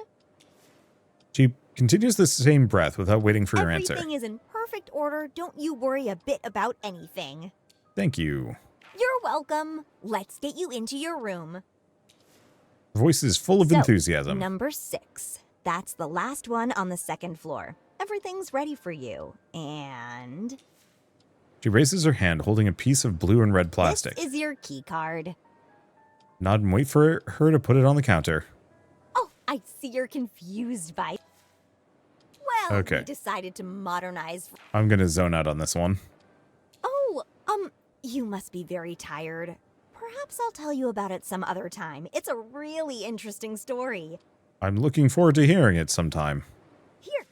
She continues the same breath without waiting for your answer. Everything is in perfect order. Don't you worry a bit about anything. Thank you. You're welcome. Let's get you into your room. Her voice is full of enthusiasm. Number 6. That's the last one on the second floor. Everything's ready for you. And She raises her hand, holding a piece of blue and red plastic. this is your key card. Nod and wait for her to put it on the counter. Oh, I see you're confused by... Well, Okay. we decided to modernize... I'm gonna zone out on this one. Oh, you must be very tired. Perhaps I'll tell you about it some other time. It's a really interesting story. I'm looking forward to hearing it sometime. Here.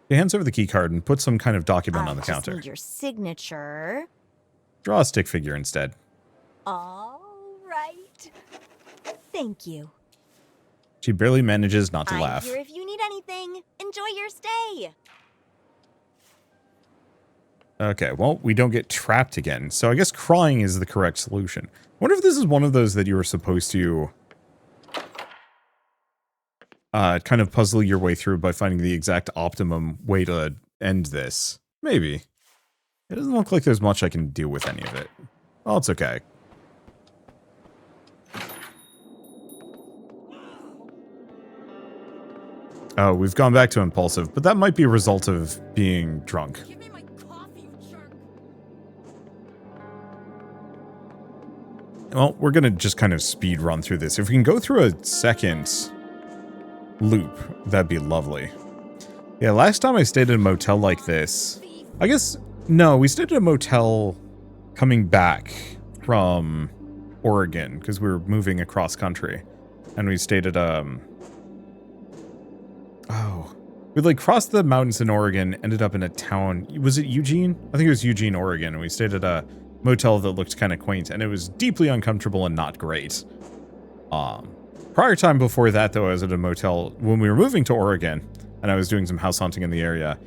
She hands over the key card and puts some kind of document on the Just counter. need your signature. Draw a stick figure instead. All right. Thank you. She barely manages not to I'm laugh. here if you need anything. Enjoy your stay. Okay, well, we don't get trapped again, so I guess crying is the correct solution. I wonder if this is one of those that you were supposed to kind of puzzle your way through by finding the exact optimum way to end this. Maybe. It doesn't look like there's much I can do with any of it. Well, it's okay. Oh, we've gone back to impulsive, but that might be a result of being drunk. Give me my coffee, you jerk. Well, we're going to just kind of speed run through this. If we can go through a second loop, that'd be lovely. Yeah, last time I stayed at a motel like this, I guess, no, we stayed at a motel coming back from Oregon because we were moving across country. And we stayed at, we like crossed the mountains in Oregon, ended up in a town. Was it Eugene? I think it was Eugene, Oregon. And we stayed at a motel that looked kind of quaint, and it was deeply uncomfortable and not great. Prior time before that, though, I was at a motel when we were moving to Oregon, and I was doing some house hunting in the area,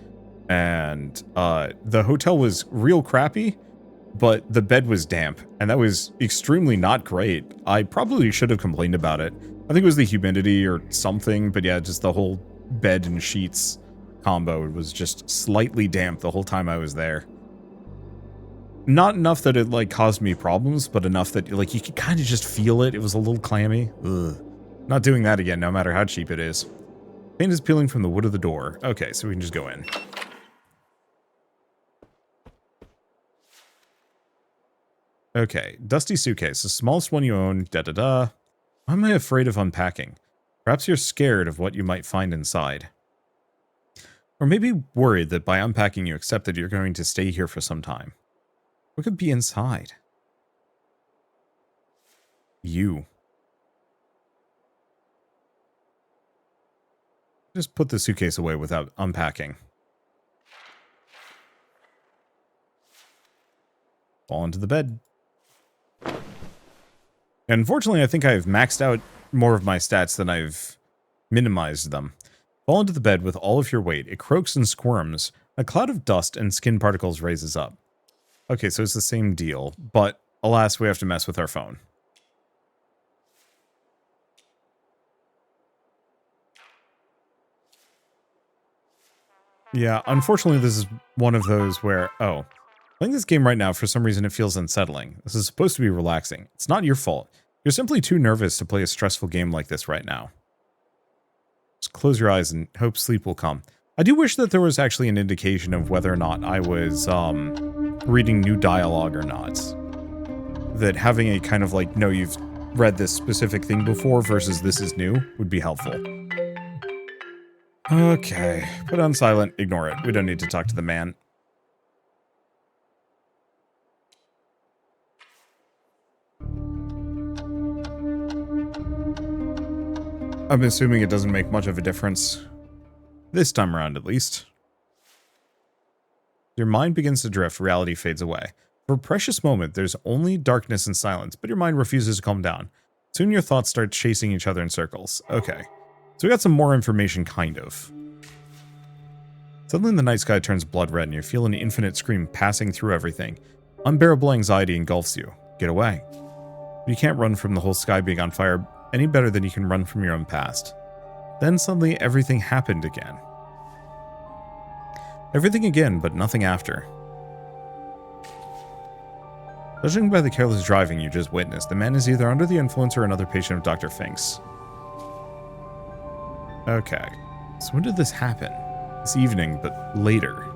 and the hotel was real crappy, but the bed was damp, and that was extremely not great. I probably should have complained about it. I think it was the humidity or something, but yeah, just the whole bed and sheets combo was just slightly damp the whole time I was there. Not enough that it, like, caused me problems, but enough that, like, you could kind of just feel it. It was a little clammy. Ugh. Not doing that again, no matter how cheap it is. Paint is peeling from the wood of the door. Okay, so we can just go in. Okay, dusty suitcase. The smallest one you own. Da-da-da. Why am I afraid of unpacking? Perhaps you're scared of what you might find inside. Or maybe worried that by unpacking you accept that you're going to stay here for some time. What could be inside? You. Just put the suitcase away without unpacking. Fall into the bed. And unfortunately, I think I've maxed out more of my stats than I've minimized them. Fall into the bed with all of your weight. It croaks and squirms. A cloud of dust and skin particles raises up. Okay, so it's the same deal, but alas, we have to mess with our phone. Yeah, unfortunately, this is one of those where, oh, playing this game right now, for some reason, it feels unsettling. This is supposed to be relaxing. It's not your fault. You're simply too nervous to play a stressful game like this right now. Just close your eyes and hope sleep will come. I do wish that there was actually an indication of whether or not I was, reading new dialogue or not. That having a kind of like, no, you've read this specific thing before versus this is new would be helpful. Okay, put on silent, ignore it. We don't need to talk to the man. I'm assuming it doesn't make much of a difference. This time around, at least. Your mind begins to drift, reality fades away. For a precious moment, there's only darkness and silence, but your mind refuses to calm down. Soon your thoughts start chasing each other in circles. Okay, so we got some more information, kind of. Suddenly the night sky turns blood red and you feel an infinite scream passing through everything. Unbearable anxiety engulfs you. Get away. You can't run from the whole sky being on fire any better than you can run from your own past. Then suddenly everything happened again. Everything again, but nothing after. Judging by the careless driving you just witnessed, the man is either under the influence or another patient of Dr. Fink's. Okay, so when did this happen? This evening, but later.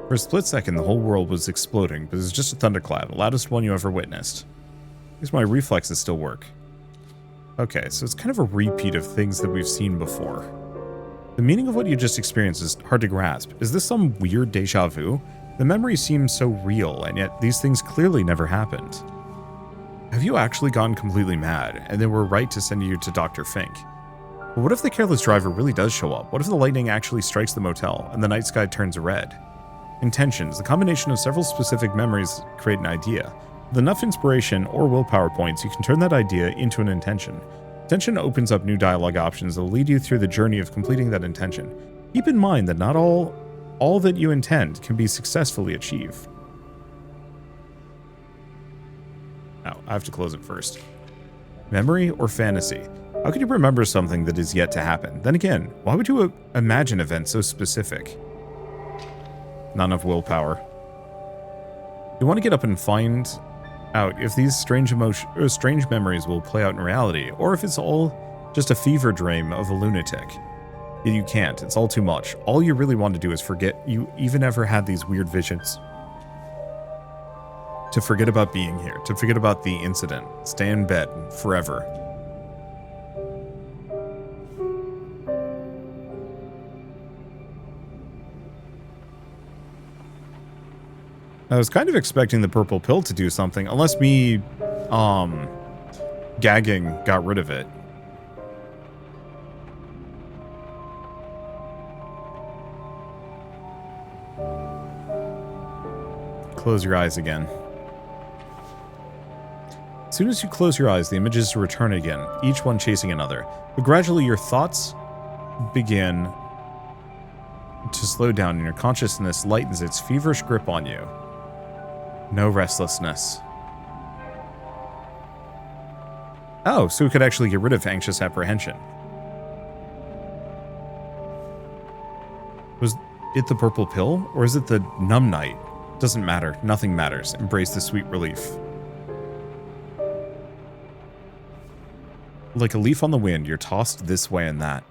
For a split second, the whole world was exploding, but it was just a thunderclap, the loudest one you ever witnessed. At least my reflexes still work. Okay, so it's kind of a repeat of things that we've seen before. The meaning of what you just experienced is hard to grasp. Is this some weird deja vu? The memory seems so real, and yet these things clearly never happened. Have you actually gone completely mad, and they were right to send you to Dr. Fink? But what if the careless driver really does show up? What if the lightning actually strikes the motel, and the night sky turns red? Intentions, the combination of several specific memories create an idea. With enough inspiration or willpower points, you can turn that idea into an intention. Intention opens up new dialogue options that will lead you through the journey of completing that intention. Keep in mind that not all that you intend can be successfully achieved. Now, I have to close it first. Memory or fantasy? How could you remember something that is yet to happen? Then again, why would you imagine events so specific? Not enough willpower. You want to get up and find out if these strange memories will play out in reality, or if it's all just a fever dream of a lunatic. Yet you can't. It's all too much. All you really want to do is forget you even ever had these weird visions. To forget about being here. To forget about the incident. Stay in bed forever. I was kind of expecting the purple pill to do something, unless me, gagging got rid of it. Close your eyes again. As soon as you close your eyes, the images return again, each one chasing another. But gradually your thoughts begin to slow down and your consciousness lightens its feverish grip on you. No restlessness. Oh, so we could actually get rid of anxious apprehension. Was it the purple pill, or is it the numb night? Doesn't matter. Nothing matters. Embrace the sweet relief. Like a leaf on the wind, you're tossed this way and that.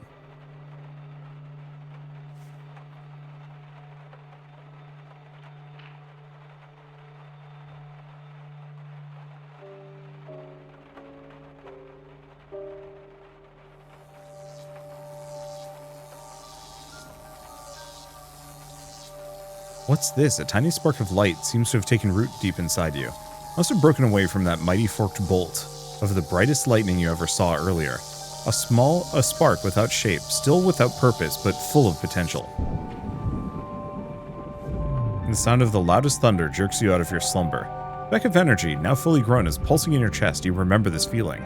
What's this? A tiny spark of light seems to have taken root deep inside you. Must have broken away from that mighty forked bolt of the brightest lightning you ever saw earlier. A spark without shape, still without purpose, but full of potential. And the sound of the loudest thunder jerks you out of your slumber. A beck of energy, now fully grown, is pulsing in your chest. You remember this feeling.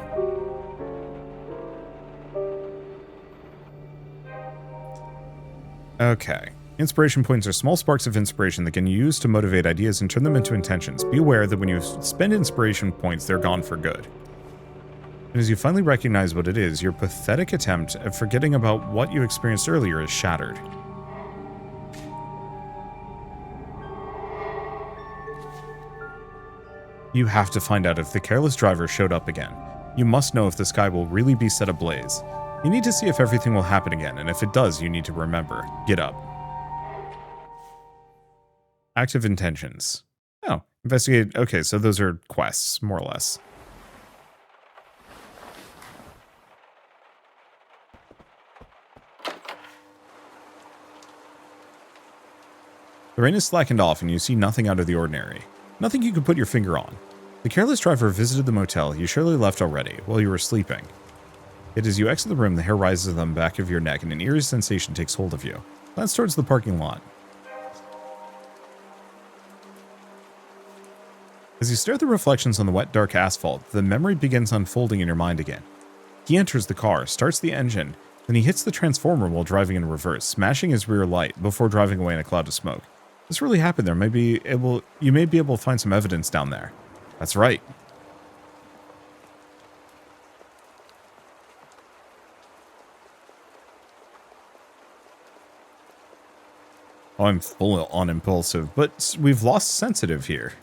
Okay. Inspiration points are small sparks of inspiration that can use to motivate ideas and turn them into intentions. Be aware that when you spend inspiration points, they're gone for good. And as you finally recognize what it is, your pathetic attempt at forgetting about what you experienced earlier is shattered. You have to find out if the careless driver showed up again. You must know if the sky will really be set ablaze. You need to see if everything will happen again, and if it does, you need to remember. Get up. Active intentions. Oh, investigate. Okay, so those are quests, more or less. The rain has slackened off and you see nothing out of the ordinary. Nothing you could put your finger on. The careless driver visited the motel you surely left already while you were sleeping. Yet as you exit the room, the hair rises on the back of your neck and an eerie sensation takes hold of you. Glance towards the parking lot. As you stare at the reflections on the wet, dark asphalt, the memory begins unfolding in your mind again. He enters the car, starts the engine, then he hits the transformer while driving in reverse, smashing his rear light before driving away in a cloud of smoke. This really happened there. You may be able to find some evidence down there. That's right. Oh, I'm full on impulsive, but we've lost sensitive here.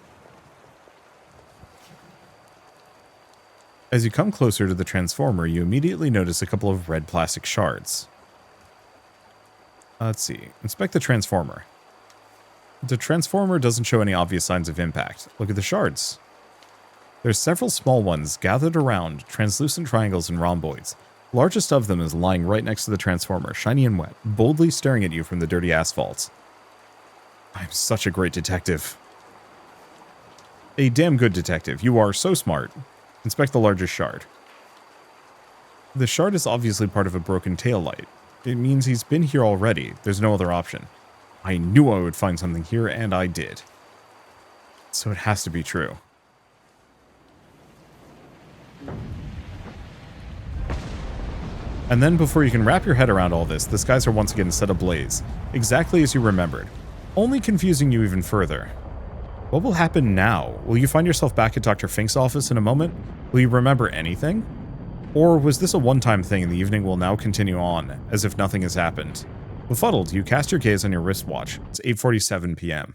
As you come closer to the transformer, you immediately notice a couple of red plastic shards. Let's see. Inspect the transformer. The transformer doesn't show any obvious signs of impact. Look at the shards. There's several small ones gathered around, translucent triangles and rhomboids. The largest of them is lying right next to the transformer, shiny and wet, boldly staring at you from the dirty asphalt. I'm such a great detective. A damn good detective. You are so smart. Inspect the largest shard. The shard is obviously part of a broken tail light. It means he's been here already. There's no other option. I knew I would find something here, and I did. So it has to be true. And then before you can wrap your head around all this, the skies are once again set ablaze, exactly as you remembered, only confusing you even further. What will happen now? Will you find yourself back at Dr. Fink's office in a moment? Will you remember anything? Or was this a one-time thing and the evening will now continue on, as if nothing has happened? Befuddled, you cast your gaze on your wristwatch. It's 8:47 p.m.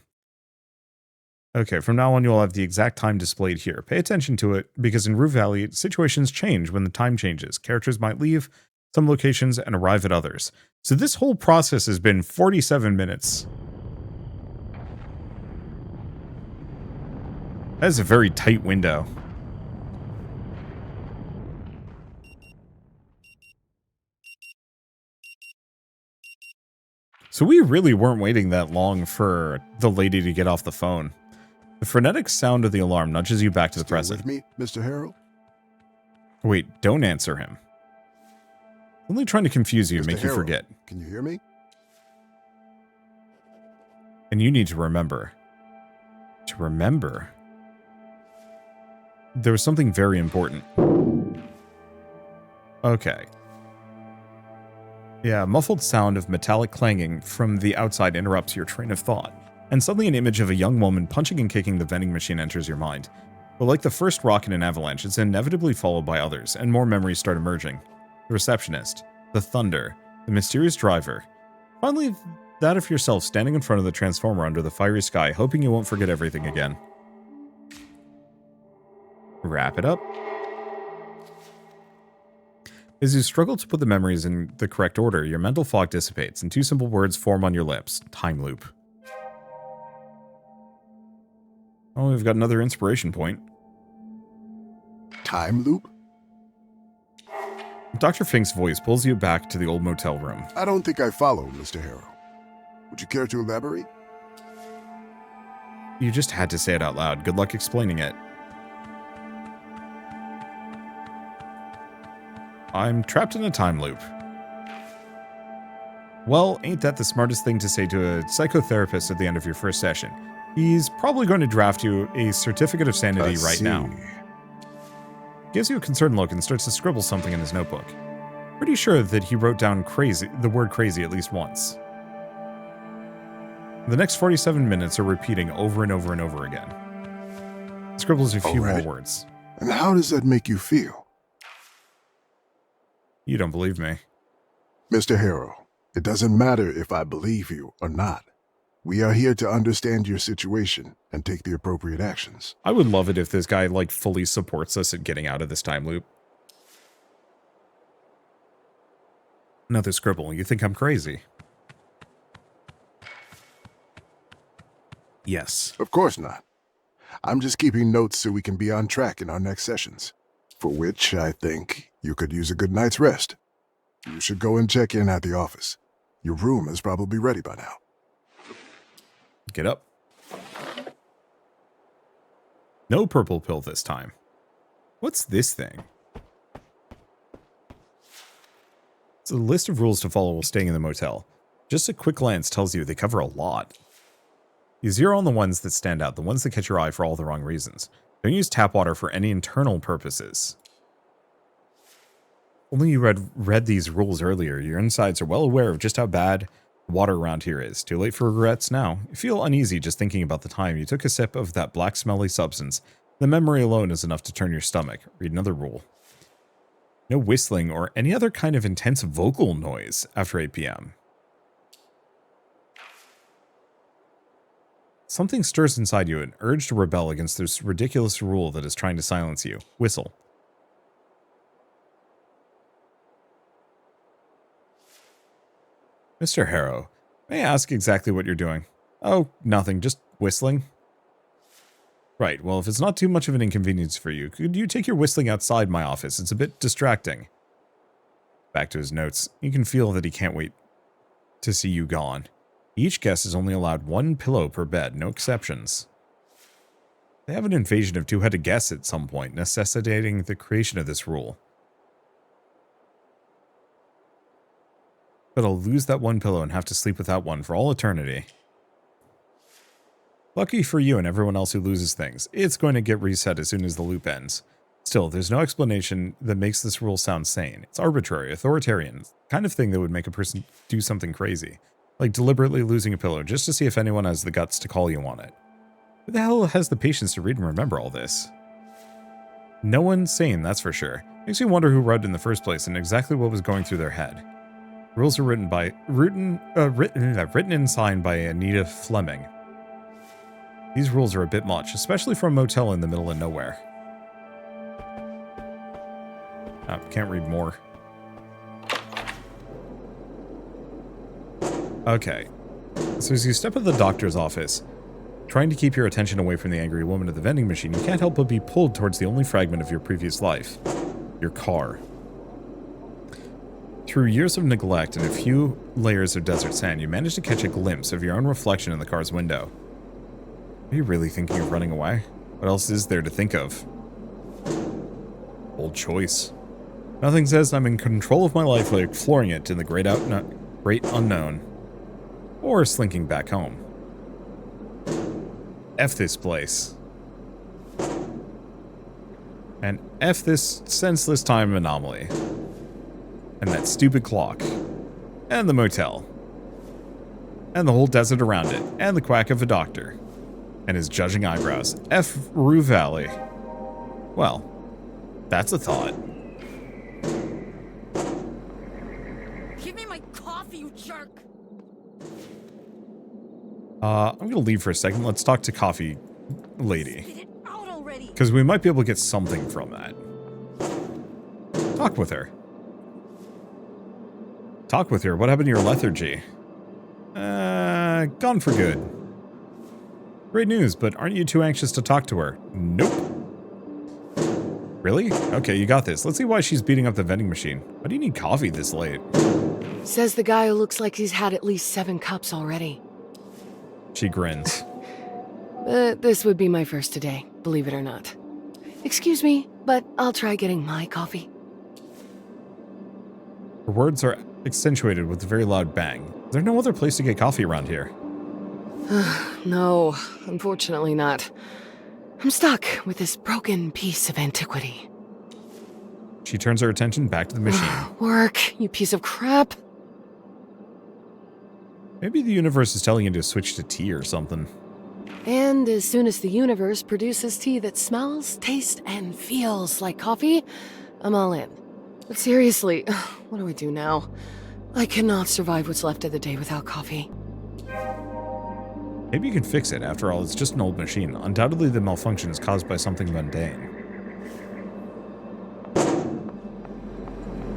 Okay, from now on you'll have the exact time displayed here. Pay attention to it, because in Rue Valley, situations change when the time changes. Characters might leave some locations and arrive at others. So this whole process has been 47 minutes. That is a very tight window. So we really weren't waiting that long for the lady to get off the phone. The frenetic sound of the alarm nudges you back to the present. With me, Mr. Harrow? Wait, don't answer him. Only trying to confuse you and make you forget. Can you hear me? And you need to remember. To remember? There was something very important. Okay. Yeah, a muffled sound of metallic clanging from the outside interrupts your train of thought, and suddenly an image of a young woman punching and kicking the vending machine enters your mind. But like the first rock in an avalanche, it's inevitably followed by others, and more memories start emerging. The receptionist, the thunder, the mysterious driver. Finally, that of yourself standing in front of the transformer under the fiery sky, hoping you won't forget everything again. Wrap it up. As you struggle to put the memories in the correct order, your mental fog dissipates, and two simple words form on your lips. Time loop. Oh, we've got another inspiration point. Time loop? Dr. Fink's voice pulls you back to the old motel room. I don't think I follow, Mr. Harrow. Would you care to elaborate? You just had to say it out loud. Good luck explaining it. I'm trapped in a time loop. Well, ain't that the smartest thing to say to a psychotherapist at the end of your first session? He's probably going to draft you a certificate of sanity right now. Gives you a concerned look and starts to scribble something in his notebook. Pretty sure that he wrote down the word crazy at least once. The next 47 minutes are repeating over and over and over again. Scribbles a few more words. And how does that make you feel? You don't believe me. Mr. Harrow, it doesn't matter if I believe you or not. We are here to understand your situation and take the appropriate actions. I would love it if this guy, fully supports us at getting out of this time loop. Another scribble. You think I'm crazy? Yes. Of course not. I'm just keeping notes so we can be on track in our next sessions, for which I think you could use a good night's rest. You should go and check in at the office. Your room is probably ready by now. Get up. No purple pill this time. What's this thing? It's a list of rules to follow while staying in the motel. Just a quick glance tells you they cover a lot. You zero on the ones that stand out, the ones that catch your eye for all the wrong reasons. Don't use tap water for any internal purposes. Only you read these rules earlier. Your insides are well aware of just how bad water around here is. Too late for regrets now. You feel uneasy just thinking about the time you took a sip of that black smelly substance. The memory alone is enough to turn your stomach. Read another rule. No whistling or any other kind of intense vocal noise after 8 p.m. Something stirs inside you, an urge to rebel against this ridiculous rule that is trying to silence you. Whistle. Mr. Harrow, may I ask exactly what you're doing? Oh, nothing, just whistling. Right, well, if it's not too much of an inconvenience for you, could you take your whistling outside my office? It's a bit distracting. Back to his notes. You can feel that he can't wait to see you gone. Each guest is only allowed 1 pillow per bed, no exceptions. They have an invasion of two-headed guests at some point, necessitating the creation of this rule. But I'll lose that 1 pillow and have to sleep without one for all eternity. Lucky for you and everyone else who loses things, it's going to get reset as soon as the loop ends. Still, there's no explanation that makes this rule sound sane. It's arbitrary, authoritarian, kind of thing that would make a person do something crazy. Like deliberately losing a pillow just to see if anyone has the guts to call you on it. Who the hell has the patience to read and remember all this? No one sane, that's for sure. Makes you wonder who wrote it in the first place and exactly what was going through their head. Rules are written and signed by Anita Fleming. These rules are a bit much, especially for a motel in the middle of nowhere. Oh, can't read more. Okay. So as you step into the doctor's office, trying to keep your attention away from the angry woman at the vending machine, you can't help but be pulled towards the only fragment of your previous life. Your car. Through years of neglect and a few layers of desert sand, you manage to catch a glimpse of your own reflection in the car's window. Are you really thinking of running away? What else is there to think of? Bold choice. Nothing says I'm in control of my life like flooring it in the great unknown. Or slinking back home. F this place. And F this senseless time anomaly. And that stupid clock. And the motel. And the whole desert around it. And the quack of a doctor. And his judging eyebrows. F Rue Valley. Well, that's a thought. Give me my coffee, you jerk! I'm gonna leave for a second. Let's talk to Coffee Lady. Spit it out already! Because we might be able to get something from that. Talk with her. Talk with her. What happened to your lethargy? Gone for good. Great news, but aren't you too anxious to talk to her? Nope. Really? Okay, you got this. Let's see why she's beating up the vending machine. Why do you need coffee this late? Says the guy who looks like he's had at least 7 cups already. She grins. This would be my first today, believe it or not. Excuse me, but I'll try getting my coffee. Her words are accentuated with a very loud bang. There's no other place to get coffee around here. No, unfortunately not. I'm stuck with this broken piece of antiquity. She turns her attention back to the machine. Work, you piece of crap. Maybe the universe is telling you to switch to tea or something. And as soon as the universe produces tea that smells, tastes, and feels like coffee, I'm all in. But seriously, what do I do now? I cannot survive what's left of the day without coffee. Maybe you can fix it. After all, it's just an old machine. Undoubtedly, the malfunction is caused by something mundane.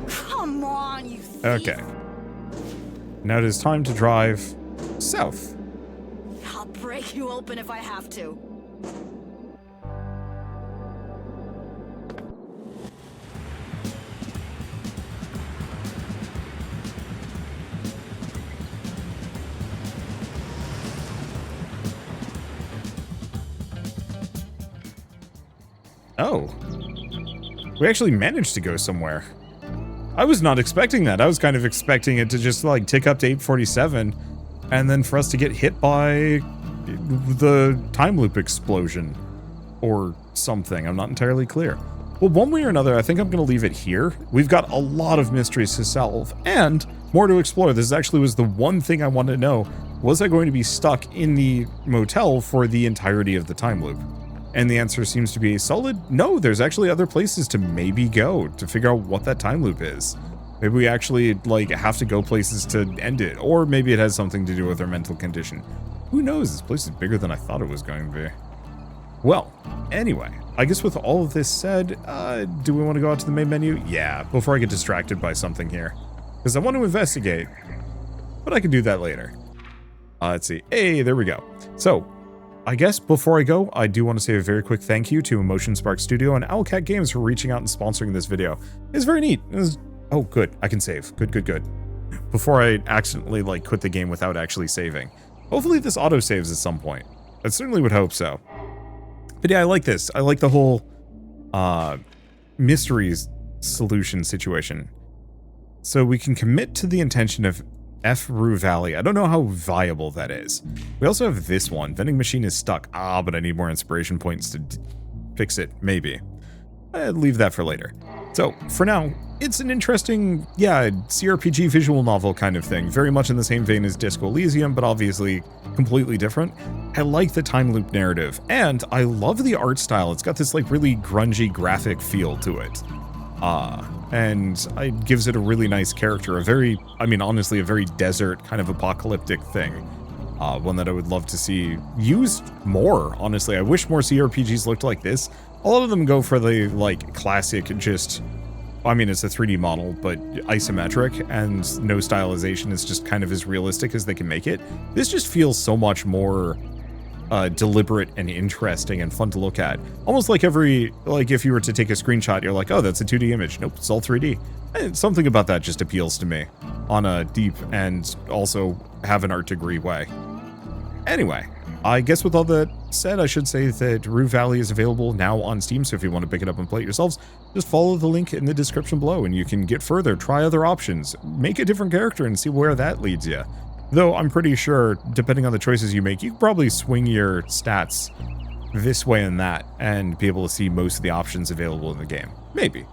Come on, you thief! Okay. Now it is time to drive south. I'll break you open if I have to. Oh. We actually managed to go somewhere. I was not expecting that. I was kind of expecting it to just, like, tick up to 847, and then for us to get hit by the time loop explosion. Or something. I'm not entirely clear. Well, one way or another, I think I'm going to leave it here. We've got a lot of mysteries to solve, and more to explore. This actually was the one thing I wanted to know. Was I going to be stuck in the motel for the entirety of the time loop? And the answer seems to be a solid no. There's actually other places to maybe go to figure out what that time loop is. Maybe we actually, like, have to go places to end it, or maybe it has something to do with our mental condition. Who knows? This place is bigger than I thought it was going to be. Well, anyway, I guess with all of this said, do we want to go out to the main menu? Yeah, before I get distracted by something here. Because I want to investigate, but I can do that later. Let's see. Hey, there we go. So, I guess before I go, I do want to say a very quick thank you to Emotion Spark Studio and Owlcat Games for reaching out and sponsoring this video. It's very neat. Oh, good. I can save. Good. Before I accidentally, like, quit the game without actually saving. Hopefully this auto-saves at some point. I certainly would hope so. But yeah, I like this. I like the whole mysteries solution situation. So we can commit to the intention of Rue Valley. I don't know how viable that is. We also have this one. Vending machine is stuck. But I need more inspiration points to fix it. Maybe. I'd leave that for later. So, for now, it's an interesting, CRPG visual novel kind of thing. Very much in the same vein as Disco Elysium, but obviously completely different. I like the time loop narrative, and I love the art style. It's got this, like, really grungy graphic feel to it. And it gives it a really nice character. Honestly, a very desert kind of apocalyptic thing. One that I would love to see used more, honestly. I wish more CRPGs looked like this. A lot of them go for the, like, classic, it's a 3D model, but isometric, and no stylization. Is just kind of as realistic as they can make it. This just feels so much more deliberate and interesting and fun to look at. Almost like if you were to take a screenshot, you're like, oh, that's a 2D image. Nope, it's all 3D. And something about that just appeals to me on a deep and also have an art degree way. Anyway, I guess with all that said, I should say that Rue Valley is available now on Steam, so if you want to pick it up and play it yourselves, just follow the link in the description below and you can get further, try other options, make a different character and see where that leads you. Though I'm pretty sure, depending on the choices you make, you can probably swing your stats this way and that and be able to see most of the options available in the game. Maybe.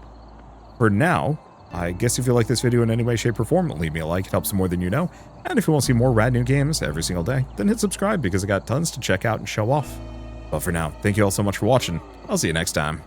For now, I guess if you like this video in any way, shape, or form, leave me a like. It helps more than you know. And if you want to see more rad new games every single day, then hit subscribe because I got tons to check out and show off. But for now, thank you all so much for watching. I'll see you next time.